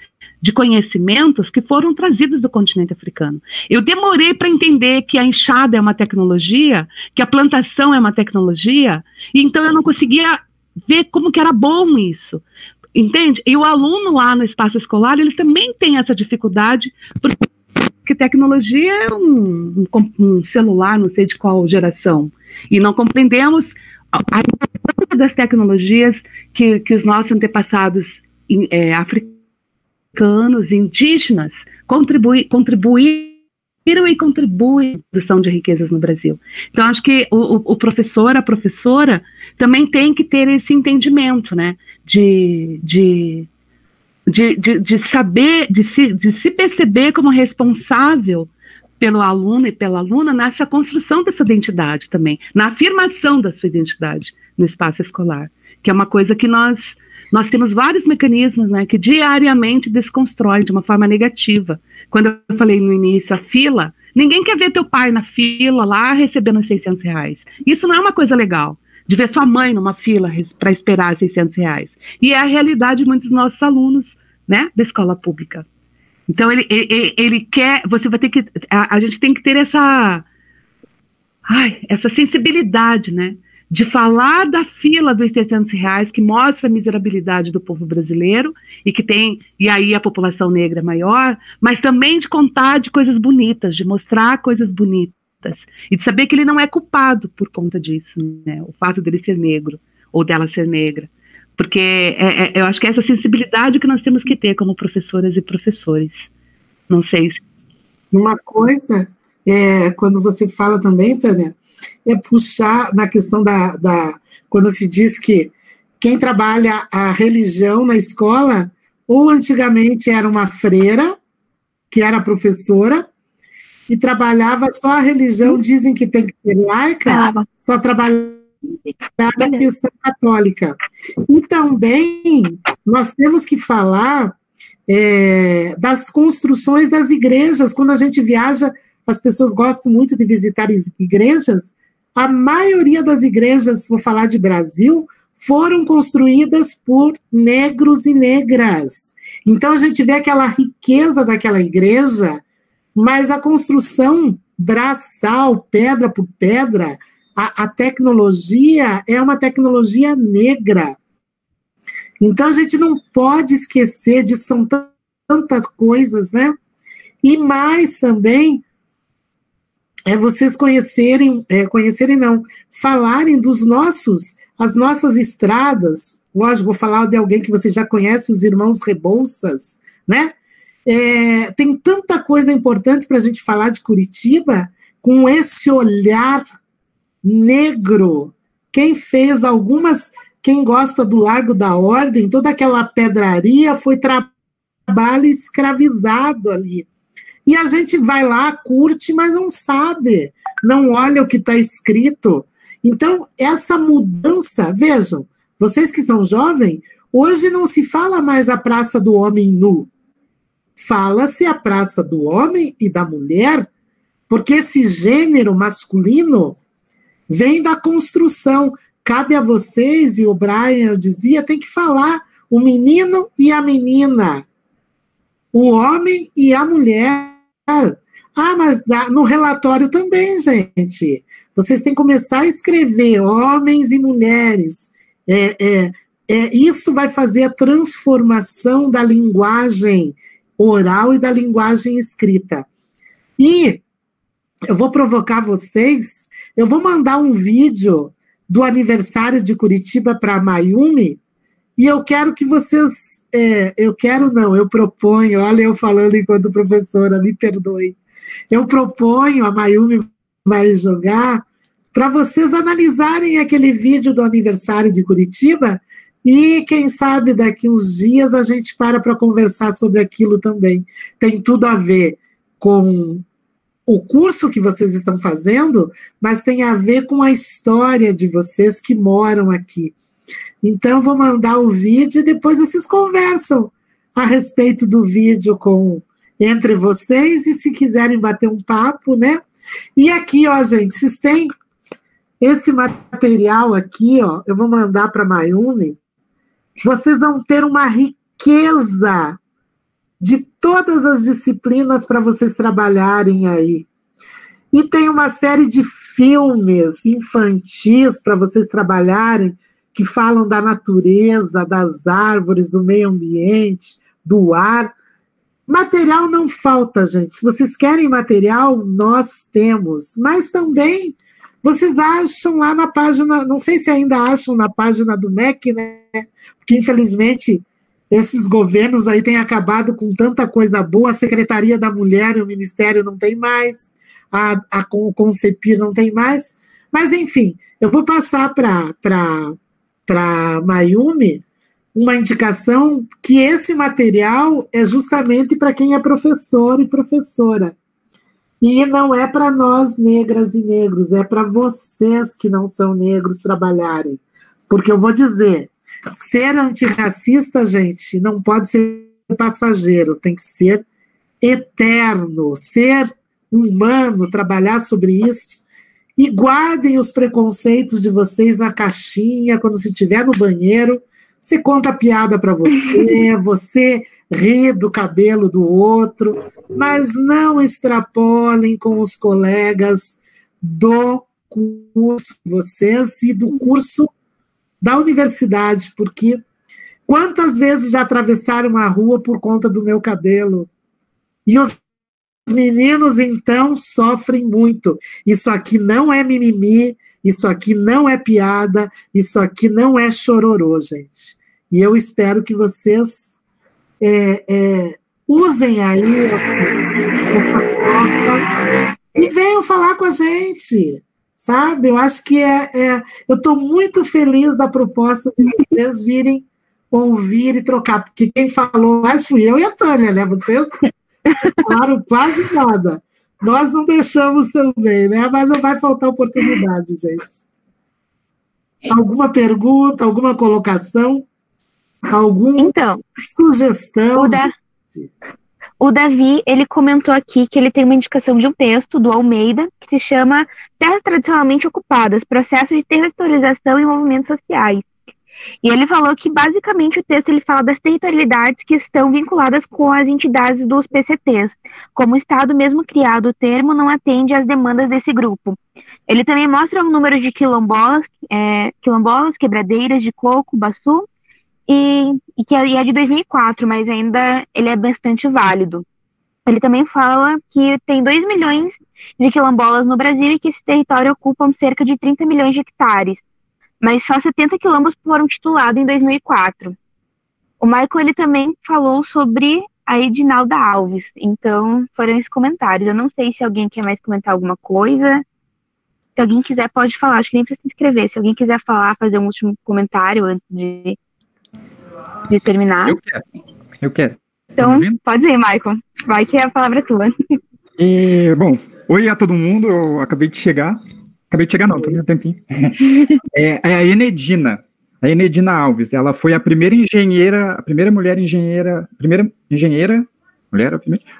de conhecimentos que foram trazidos do continente africano. Eu demorei para entender que a enxada é uma tecnologia, que a plantação é uma tecnologia, e então eu não conseguia ver como que era bom isso. Entende? E o aluno lá no espaço escolar, ele também tem essa dificuldade, porque tecnologia é um celular, não sei de qual geração, e não compreendemos a importância das tecnologias que os nossos antepassados africanos, indígenas, contribuíram e contribuem na produção de riquezas no Brasil. Então, acho que o professor, a professora, também tem que ter esse entendimento, né, de saber, de se perceber como responsável pelo aluno e pela aluna nessa construção dessa identidade também, na afirmação da sua identidade no espaço escolar, que é uma coisa que nós temos vários mecanismos, né, que diariamente desconstroem de uma forma negativa. Quando eu falei no início, a fila, ninguém quer ver teu pai na fila lá recebendo R$600. Isso não é uma coisa legal, de ver sua mãe numa fila para esperar R$600. E é a realidade de muitos nossos alunos, né, da escola pública. Então, ele quer, você vai ter que, a gente tem que ter essa sensibilidade, né, de falar da fila dos R$600, que mostra a miserabilidade do povo brasileiro, e aí a população negra é maior, mas também de contar de coisas bonitas, de mostrar coisas bonitas, e de saber que ele não é culpado por conta disso, né, o fato dele ser negro, ou dela ser negra. Porque eu acho que é essa sensibilidade que nós temos que ter como professoras e professores. Não sei se... Uma coisa, quando você fala também, Tânia, é puxar na questão quando se diz que quem trabalha a religião na escola, ou antigamente era uma freira, que era professora, e trabalhava só a religião, dizem que tem que ser laica, só trabalhava a questão católica. E também nós temos que falar das construções das igrejas. Quando a gente viaja, as pessoas gostam muito de visitar igrejas. A maioria das igrejas, vou falar de Brasil, foram construídas por negros e negras. Então a gente vê aquela riqueza daquela igreja, mas a construção braçal, pedra por pedra, a tecnologia é uma tecnologia negra. Então a gente não pode esquecer disso, são tantas coisas, né? E mais também vocês falarem as nossas estradas. Lógico, vou falar de alguém que você já conhece, os irmãos Rebouças, né? Tem tanta coisa importante para a gente falar de Curitiba, com esse olhar negro. Quem gosta do Largo da Ordem, toda aquela pedraria foi trabalho escravizado ali. E a gente vai lá, curte, mas não sabe, não olha o que está escrito. Então, essa mudança, vejam, vocês que são jovens, hoje não se fala mais a Praça do Homem Nu, fala-se a Praça do Homem e da Mulher, porque esse gênero masculino vem da construção. Cabe a vocês, e o Brian, eu dizia, tem que falar o menino e a menina, o homem e a mulher. Mas no relatório também, gente. Vocês têm que começar a escrever homens e mulheres. Isso vai fazer a transformação da linguagem oral e da linguagem escrita. E eu vou provocar vocês, eu vou mandar um vídeo do aniversário de Curitiba para a Mayumi, e eu quero que vocês, eu proponho, olha eu falando enquanto professora, me perdoe, eu proponho, a Mayumi vai jogar, para vocês analisarem aquele vídeo do aniversário de Curitiba, e quem sabe daqui uns dias a gente para conversar sobre aquilo também. Tem tudo a ver com o curso que vocês estão fazendo, mas tem a ver com a história de vocês que moram aqui. Então, eu vou mandar o vídeo e depois vocês conversam a respeito do vídeo entre vocês, e se quiserem bater um papo, né? E aqui, ó, gente, vocês têm esse material aqui, ó, eu vou mandar para a Mayumi, vocês vão ter uma riqueza de todas as disciplinas para vocês trabalharem aí. E tem uma série de filmes infantis para vocês trabalharem, que falam da natureza, das árvores, do meio ambiente, do ar. Material não falta, gente. Se vocês querem material, nós temos. Mas também, vocês acham lá na página, não sei se ainda acham na página do MEC, né? Porque, infelizmente, esses governos aí têm acabado com tanta coisa boa, a Secretaria da Mulher e o Ministério não tem mais, o Concepir não tem mais, mas, enfim, eu vou passar para Mayumi uma indicação que esse material é justamente para quem é professor e professora. E não é para nós, negras e negros, é para vocês que não são negros trabalharem. Porque eu vou dizer, ser antirracista, gente, não pode ser passageiro, tem que ser eterno, ser humano, trabalhar sobre isso. E guardem os preconceitos de vocês na caixinha, quando você estiver no banheiro, você conta piada para você, você ri do cabelo do outro, mas não extrapolem com os colegas do curso de vocês e do curso da universidade, porque quantas vezes já atravessaram a rua por conta do meu cabelo? E os meninos, então, sofrem muito. Isso aqui não é mimimi, isso aqui não é piada, isso aqui não é chororô, gente. E eu espero que vocês usem aí e venham falar com a gente, sabe? Eu acho que eu estou muito feliz da proposta de vocês virem ouvir e trocar, porque quem falou mais fui eu e a Tânia, né? Vocês falaram quase nada. Nós não deixamos também, né? Mas não vai faltar oportunidade, gente. Alguma pergunta, alguma colocação? Alguma sugestão? O Davi, ele comentou aqui que ele tem uma indicação de um texto do Almeida que se chama Terras Tradicionalmente Ocupadas, Processo de Territorialização e Movimentos Sociais. E ele falou que, basicamente, o texto ele fala das territorialidades que estão vinculadas com as entidades dos PCTs. Como o Estado mesmo criado, o termo não atende às demandas desse grupo. Ele também mostra um número de quilombolas, quebradeiras de coco, baçu, e é de 2004, mas ainda ele é bastante válido. Ele também fala que tem 2 milhões de quilombolas no Brasil e que esse território ocupa cerca de 30 milhões de hectares. Mas só 70 quilombos foram titulados em 2004. O Michael ele também falou sobre a Edinalda Alves, então foram esses comentários. Eu não sei se alguém quer mais comentar alguma coisa. Se alguém quiser, pode falar, acho que nem precisa se inscrever. Se alguém quiser falar, fazer um último comentário antes de terminar. Eu quero. Então, pode ir, Michael. Vai que a palavra é tua. Bom, oi a todo mundo, eu acabei de chegar. Acabei de chegar não, tô um tempinho. É a Enedina Alves, ela foi a primeira mulher engenheira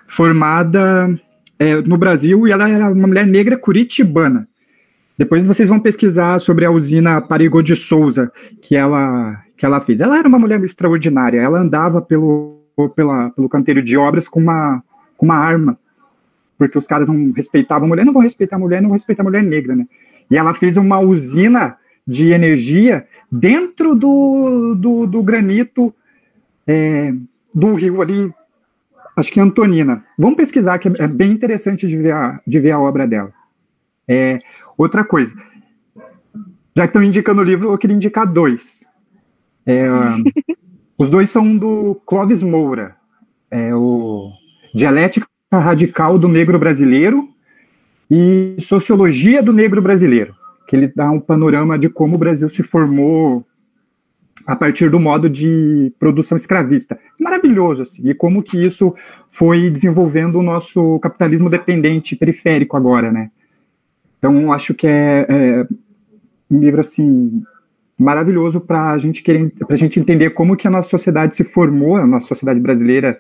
formada no Brasil, e ela era uma mulher negra curitibana. Depois vocês vão pesquisar sobre a usina Parigô de Souza, que ela fez. Ela era uma mulher extraordinária, ela andava pelo canteiro de obras com uma arma, porque os caras não respeitavam a mulher, não vão respeitar a mulher negra, né? E ela fez uma usina de energia dentro do granito do rio ali, acho que é Antonina. Vamos pesquisar, que é bem interessante de ver a obra dela. Outra coisa, já que estão indicando o livro, eu queria indicar 2. Os 2 são do Clóvis Moura, o Dialética Radical do Negro Brasileiro e Sociologia do Negro Brasileiro, que ele dá um panorama de como o Brasil se formou a partir do modo de produção escravista. Maravilhoso, assim, e como que isso foi desenvolvendo o nosso capitalismo dependente periférico agora, né? Então, acho que é um livro, assim, maravilhoso para a gente entender como que a nossa sociedade se formou, a nossa sociedade brasileira,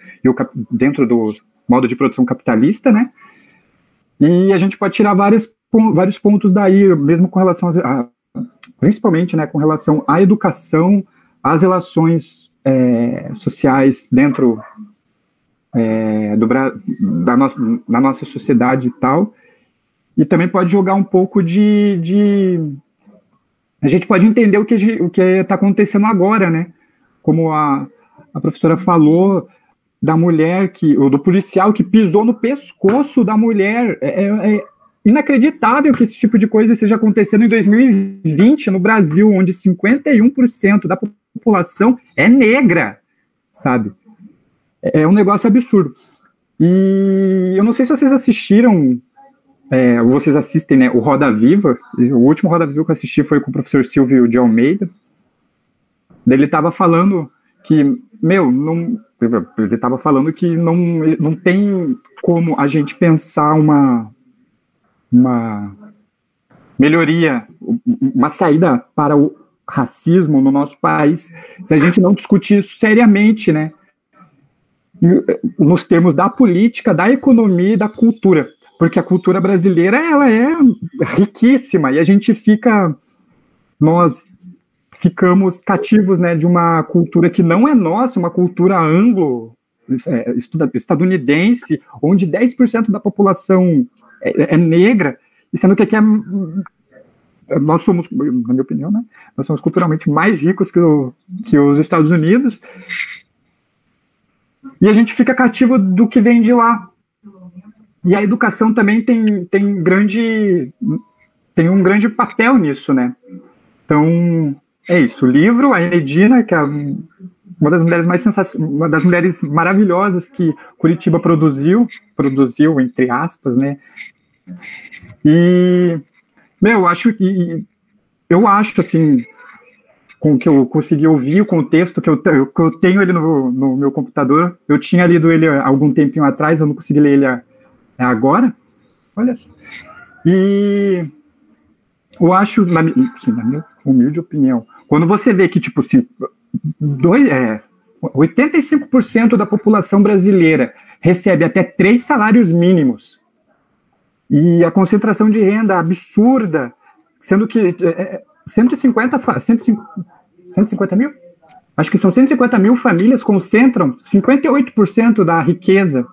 dentro do modo de produção capitalista, né? E a gente pode tirar vários pontos daí, mesmo com relação principalmente, né, com relação à educação, às relações sociais dentro da nossa sociedade e tal. E também pode jogar um pouco a gente pode entender o que está acontecendo agora, né? Como a professora falou, da mulher do policial que pisou no pescoço da mulher. É inacreditável que esse tipo de coisa esteja acontecendo em 2020 no Brasil, onde 51% da população é negra, sabe? É um negócio absurdo. E eu não sei se vocês assistiram, vocês assistem, né, o Roda Viva. O último Roda Viva que eu assisti foi com o professor Silvio de Almeida. Ele estava falando que, não tem como a gente pensar uma melhoria, uma saída para o racismo no nosso país, se a gente não discutir isso seriamente, né? Nos termos da política, da economia e da cultura, porque a cultura brasileira, ela é riquíssima, e nós ficamos cativos, né, de uma cultura que não é nossa, uma cultura estadunidense, onde 10% da população é negra, e sendo que aqui nós somos, na minha opinião, né, nós somos culturalmente mais ricos que os Estados Unidos, e a gente fica cativo do que vem de lá. E a educação também tem um grande papel nisso, né? Então, é isso. O livro, a Enedina, que é uma das mulheres maravilhosas que Curitiba produziu, entre aspas, né? E, eu acho, assim, com o que eu consegui ouvir, o contexto que eu tenho ele no meu computador, eu tinha lido ele há algum tempinho atrás, eu não consegui ler ele agora, olha só. E eu acho, na minha humilde opinião, quando você vê que, tipo assim, 85% da população brasileira recebe até 3 salários mínimos, e a concentração de renda absurda, sendo que 150 mil? Acho que são 150 mil famílias concentram 58% da riqueza.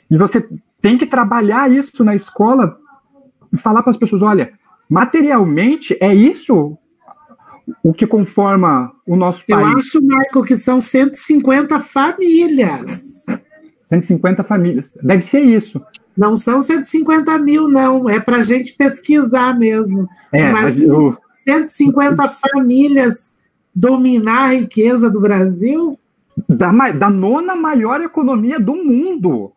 E você tem que trabalhar isso na escola e falar para as pessoas, olha, materialmente é isso o que conforma o nosso país. Eu acho, Marco, que são 150 famílias. 150 famílias. Deve ser isso. Não são 150 mil, não. É para a gente pesquisar mesmo. Mas 150 famílias dominar a riqueza do Brasil? Da 9ª maior economia do mundo.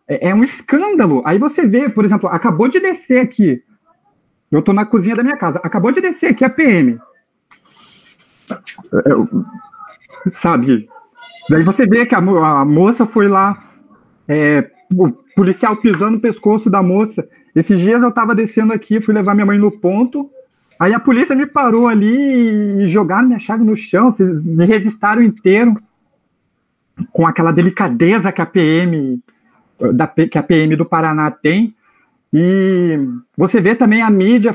É um escândalo. Aí você vê, por exemplo, acabou de descer aqui. Eu estou na cozinha da minha casa. Acabou de descer aqui a PM. Sabe? Daí você vê que a moça foi lá, o policial pisando no pescoço da moça. Esses dias eu estava descendo aqui, fui levar minha mãe no ponto, aí a polícia me parou ali e jogaram minha chave no chão, me revistaram inteiro, com aquela delicadeza que a PM do Paraná tem. E você vê também a mídia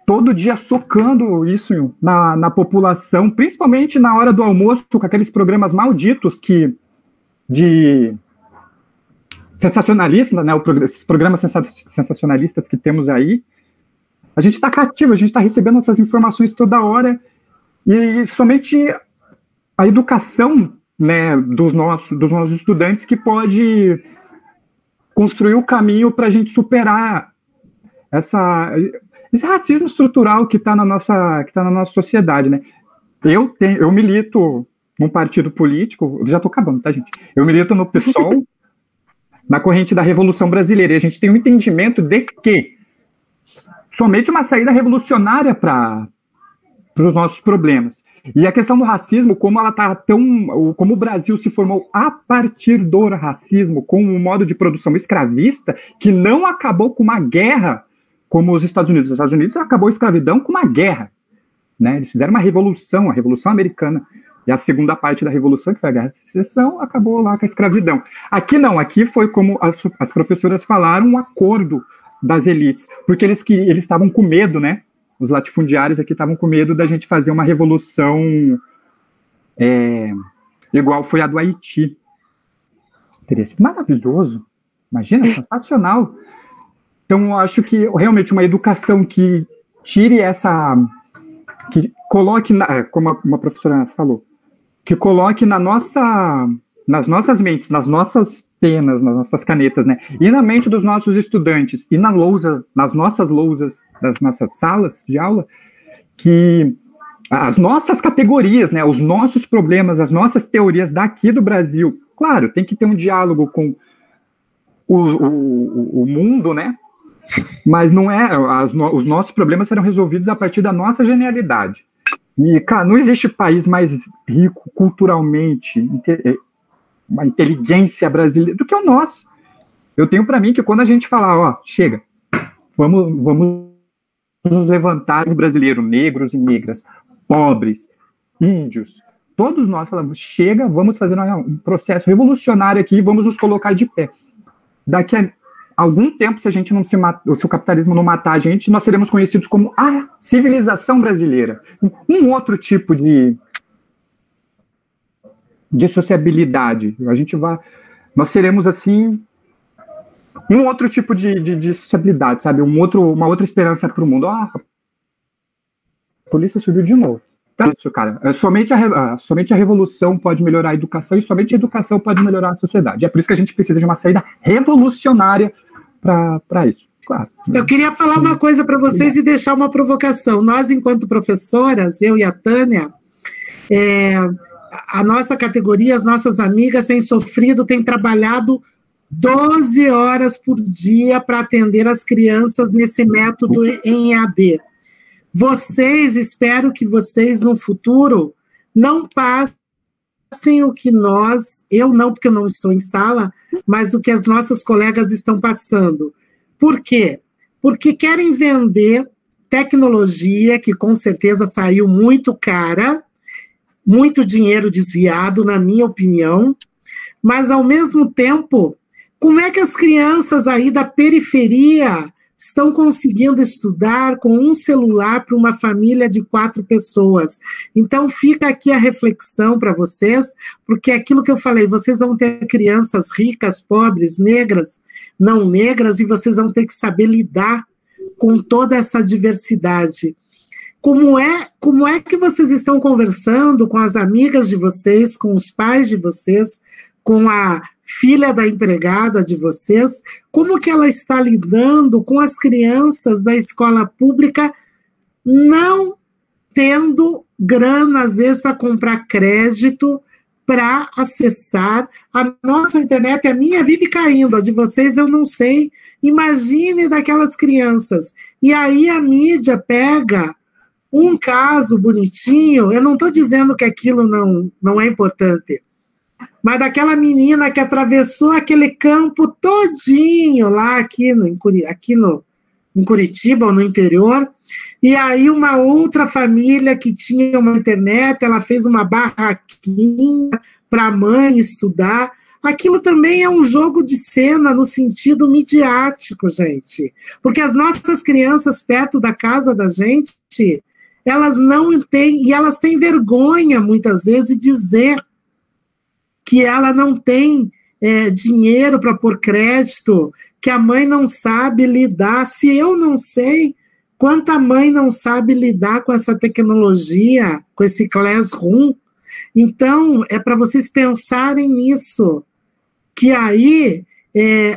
todo dia socando isso na população, principalmente na hora do almoço, com aqueles programas malditos de sensacionalistas, né, esses programas sensacionalistas que temos aí. A gente está cativo, a gente está recebendo essas informações toda hora, e somente a educação, né, dos nossos estudantes que pode construir o caminho para a gente superar esse racismo estrutural que está na nossa sociedade, né? Eu milito num partido político, já estou acabando, tá, gente? Eu milito no PSOL, na corrente da Revolução Brasileira, e a gente tem um entendimento de que somente uma saída revolucionária para os nossos problemas. E a questão do racismo, como o Brasil se formou a partir do racismo, com um modo de produção escravista, que não acabou com uma guerra, como os Estados Unidos. Os Estados Unidos acabou a escravidão com uma guerra, né? Eles fizeram uma revolução, a Revolução Americana, e a segunda parte da Revolução, que foi a Guerra de Secessão, acabou lá com a escravidão. Aqui não, aqui foi como as professoras falaram, um acordo das elites, porque eles estavam com medo, né? Os latifundiários aqui estavam com medo da gente fazer uma revolução igual foi a do Haiti. Teria sido maravilhoso, imagina, sensacional. Então, eu acho que realmente uma educação que tire que coloque, como uma professora falou, que coloque nas nossas mentes, nas nossas penas, nas nossas canetas, né? E na mente dos nossos estudantes, e nas nossas lousas das nossas salas de aula, que as nossas categorias, né? Os nossos problemas, as nossas teorias daqui do Brasil, claro, tem que ter um diálogo com o mundo, né? Mas não os nossos problemas serão resolvidos a partir da nossa genialidade. E, cara, não existe país mais rico culturalmente, uma inteligência brasileira do que o nosso. Eu tenho para mim que quando a gente falar, ó, chega, vamos nos levantar, os brasileiros, negros e negras, pobres, índios, todos nós falamos, chega, vamos fazer um processo revolucionário aqui, vamos nos colocar de pé. Daqui a algum tempo, se a gente não se o capitalismo não matar a gente, nós seremos conhecidos como a civilização brasileira. Um outro tipo de sociabilidade. Nós seremos assim um outro tipo de sociabilidade, sabe? Uma outra esperança para o mundo. A polícia subiu de novo. Tá isso, cara. Somente a revolução pode melhorar a educação e somente a educação pode melhorar a sociedade. É por isso que a gente precisa de uma saída revolucionária para isso. Claro. Eu queria falar uma coisa para vocês e deixar uma provocação. Nós, enquanto professoras, eu e a Tânia, a nossa categoria, as nossas amigas têm sofrido, têm trabalhado 12 horas por dia para atender as crianças nesse método em EAD. Espero que vocês no futuro não passem o que eu não, porque eu não estou em sala, mas o que as nossas colegas estão passando. Por quê? Porque querem vender tecnologia que com certeza saiu muito cara, muito dinheiro desviado, na minha opinião, mas ao mesmo tempo, como é que as crianças aí da periferia estão conseguindo estudar com um celular para uma família de 4 pessoas? Então fica aqui a reflexão para vocês, porque aquilo que eu falei, vocês vão ter crianças ricas, pobres, negras, não negras, e vocês vão ter que saber lidar com toda essa diversidade. Como é que vocês estão conversando com as amigas de vocês, com os pais de vocês, com a filha da empregada de vocês, como que ela está lidando com as crianças da escola pública não tendo grana, às vezes, para comprar crédito, para acessar a nossa internet? A minha vive caindo, a de vocês eu não sei. Imagine daquelas crianças. E aí a mídia pega um caso bonitinho, eu não estou dizendo que aquilo não é importante, mas daquela menina que atravessou aquele campo todinho lá em Curitiba, ou no interior, e aí uma outra família que tinha uma internet, ela fez uma barraquinha para a mãe estudar. Aquilo também é um jogo de cena no sentido midiático, gente, porque as nossas crianças perto da casa da gente, elas não têm, e elas têm vergonha muitas vezes de dizer que ela não tem dinheiro para pôr crédito, que a mãe não sabe lidar. Se eu não sei, quanta mãe não sabe lidar com essa tecnologia, com esse classroom? Então, é para vocês pensarem nisso, que aí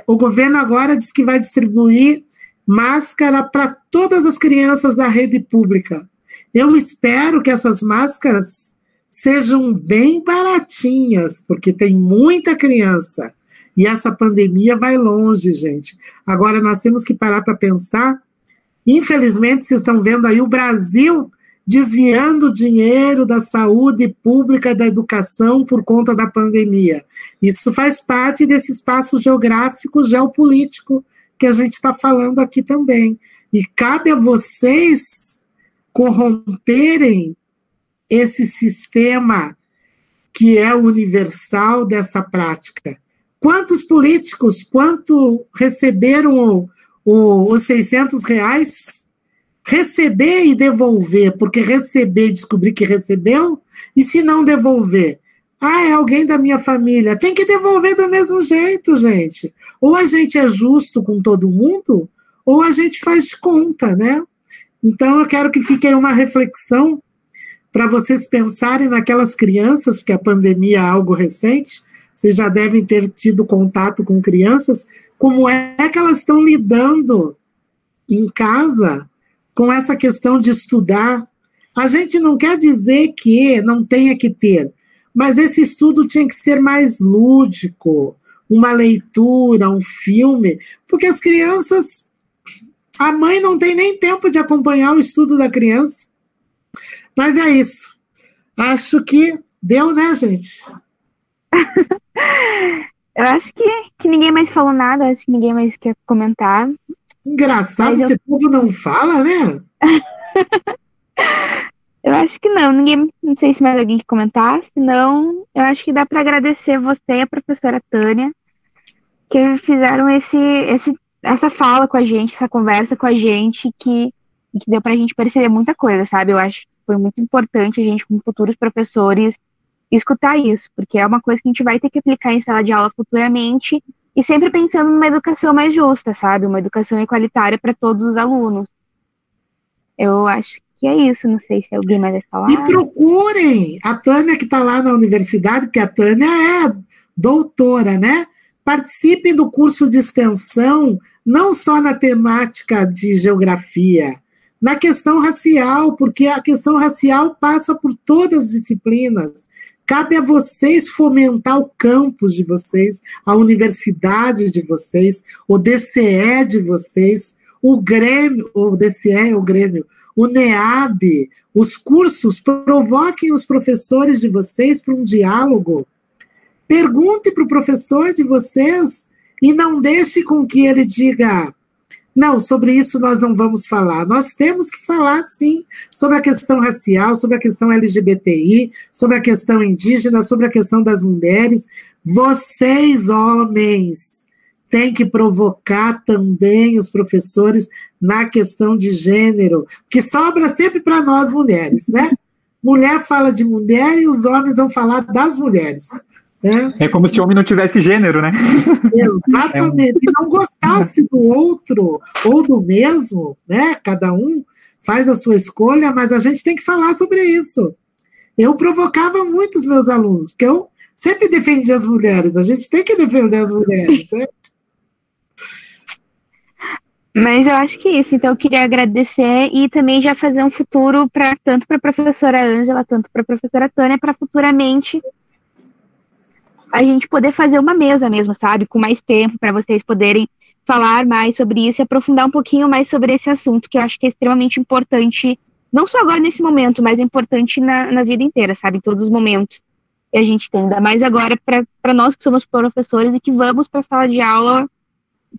o governo agora diz que vai distribuir máscara para todas as crianças da rede pública. Eu espero que essas máscaras sejam bem baratinhas, porque tem muita criança, e essa pandemia vai longe, gente. Agora, nós temos que parar para pensar. Infelizmente, vocês estão vendo aí o Brasil desviando dinheiro da saúde pública, da educação, por conta da pandemia. Isso faz parte desse espaço geográfico, geopolítico, que a gente está falando aqui também. E cabe a vocês corromperem esse sistema que é universal dessa prática. Quantos políticos, receberam os R$600? Receber e devolver, porque receber e descobrir que recebeu, e se não devolver? É alguém da minha família. Tem que devolver do mesmo jeito, gente. Ou a gente é justo com todo mundo, ou a gente faz de conta, né? Então eu quero que fique aí uma reflexão para vocês pensarem naquelas crianças, porque a pandemia é algo recente, vocês já devem ter tido contato com crianças, como é que elas estão lidando em casa com essa questão de estudar. A gente não quer dizer que não tenha que ter, mas esse estudo tinha que ser mais lúdico, uma leitura, um filme, porque as crianças, a mãe não tem nem tempo de acompanhar o estudo da criança. Mas é isso. Acho que deu, né, gente? Eu acho que ninguém mais falou nada, acho que ninguém mais quer comentar. Engraçado, esse povo não fala, né? Eu acho que não sei se mais alguém quer comentar, senão eu acho que dá para agradecer você e a professora Tânia, que fizeram essa fala com a gente, essa conversa com a gente, que deu pra gente perceber muita coisa, sabe? Eu acho que foi muito importante a gente, como futuros professores, escutar isso, porque é uma coisa que a gente vai ter que aplicar em sala de aula futuramente, e sempre pensando numa educação mais justa, sabe? Uma educação igualitária para todos os alunos. Eu acho que é isso, não sei se alguém mais vai falar. E procurem a Tânia, que está lá na universidade, porque a Tânia é doutora, né? Participem do curso de extensão, não só na temática de geografia, na questão racial, porque a questão racial passa por todas as disciplinas. Cabe a vocês fomentar o campus de vocês, a universidade de vocês, o DCE de vocês, o Grêmio, o DCE é o Grêmio, o NEAB, os cursos, provoquem os professores de vocês para um diálogo. Pergunte para o professor de vocês e não deixe com que ele diga, não, sobre isso nós não vamos falar. Nós temos que falar, sim, sobre a questão racial, sobre a questão LGBTI, sobre a questão indígena, sobre a questão das mulheres. Vocês, homens, têm que provocar também os professores na questão de gênero, que sobra sempre para nós mulheres, né? Mulher fala de mulher e os homens vão falar das mulheres. É como se o homem não tivesse gênero, né? Exatamente. E não gostasse do outro ou do mesmo, né? Cada um faz a sua escolha, mas a gente tem que falar sobre isso. Eu provocava muito os meus alunos, porque eu sempre defendi as mulheres. A gente tem que defender as mulheres, né? Mas eu acho que é isso. Então eu queria agradecer e também já fazer um futuro tanto para a professora Ângela, tanto para a professora Tânia, para futuramente a gente poder fazer uma mesa mesmo, sabe? Com mais tempo, para vocês poderem falar mais sobre isso e aprofundar um pouquinho mais sobre esse assunto, que eu acho que é extremamente importante, não só agora nesse momento, mas é importante na vida inteira, sabe? Em todos os momentos que a gente tem. Ainda mais agora para nós que somos professores e que vamos para a sala de aula.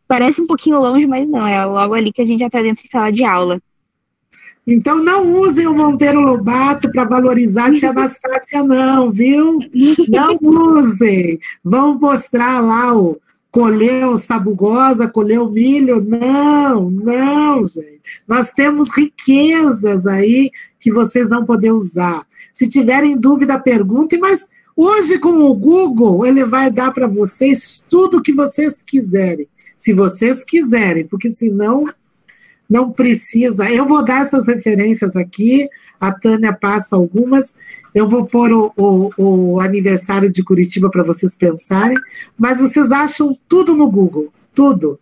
Parece um pouquinho longe, mas não, é logo ali que a gente já está dentro de sala de aula. Então não usem o Monteiro Lobato para valorizar a tia Anastácia, não, viu? Não usem. Vão mostrar lá o colher o sabugosa, colher o milho. Não, gente. Nós temos riquezas aí que vocês vão poder usar. Se tiverem dúvida, perguntem, mas hoje com o Google, ele vai dar para vocês tudo o que vocês quiserem. Se vocês quiserem, porque senão não precisa. Eu vou dar essas referências aqui, a Tânia passa algumas, eu vou pôr o aniversário de Curitiba para vocês pensarem, mas vocês acham tudo no Google, tudo.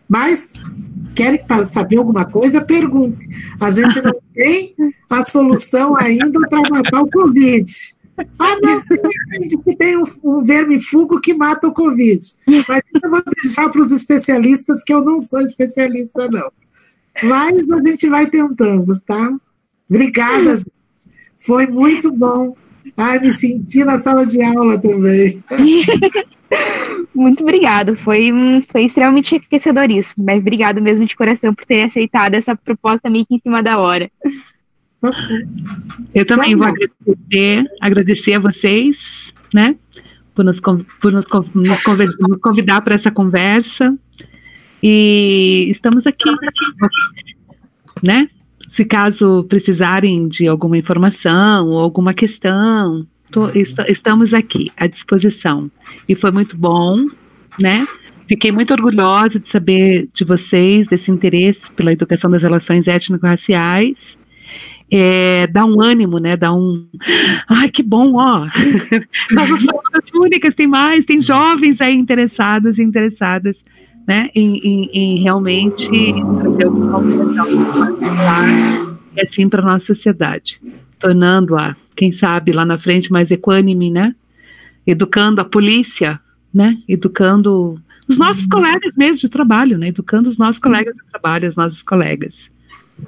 Mas, querem saber alguma coisa? Pergunte. A gente não tem a solução ainda para matar o Covid. Ah, não, tem um vermífugo que mata o Covid. Mas isso eu vou deixar para os especialistas, que eu não sou especialista, não. Mas a gente vai tentando, tá? Obrigada, gente. Foi muito bom. Ai, me senti na sala de aula também. Muito obrigada. Foi extremamente enriquecedor isso. Mas obrigado mesmo de coração por ter aceitado essa proposta meio que em cima da hora. Eu também vou agradecer a vocês, né, por nos convidar para essa conversa, e estamos aqui, né, se caso precisarem de alguma informação ou alguma questão, estamos aqui à disposição, e foi muito bom, né, fiquei muito orgulhosa de saber de vocês, desse interesse pela educação das relações étnico-raciais. Dá um ânimo, né? Ai, que bom, ó. Nós não somos as únicas, tem jovens aí interessados e interessadas, né? Em realmente fazer alguma alteração e assim para a nossa sociedade, tornando-a, quem sabe, lá na frente mais equânime, né? Educando a polícia, né? Educando os nossos colegas mesmo de trabalho, né? Educando os nossos colegas de trabalho, as nossas colegas.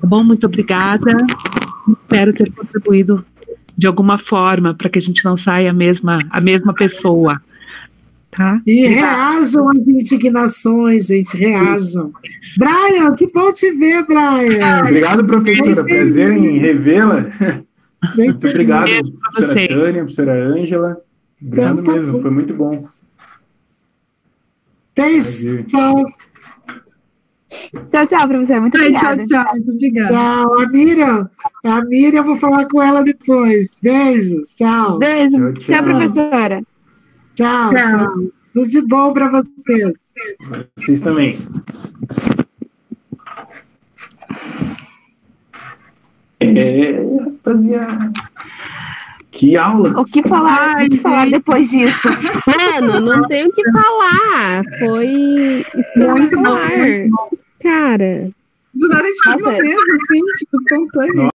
Tá bom? Muito obrigada. Espero ter contribuído de alguma forma, para que a gente não saia a mesma pessoa. Tá? E reajam às indignações, gente, reajam. Brian, que bom te ver, Brian. Obrigado, professora. Prazer em revê-la. Muito obrigado, professora Tânia, professora Ângela. Obrigado então, mesmo, foi muito bom. Tchau. Tchau, professora. Muito obrigada. Tchau. Muito obrigada. Tchau. A Miriam, eu vou falar com ela depois. Beijos. Tchau. Beijo. Tchau, professora. Tchau. Tudo de bom para vocês. Vocês também. Rapaziada. Que aula! O que falar depois disso? Mano, não tem o que falar. Foi espetacular. Cara. Do nada a gente teve uma mesa, assim, tipo, espontâneo.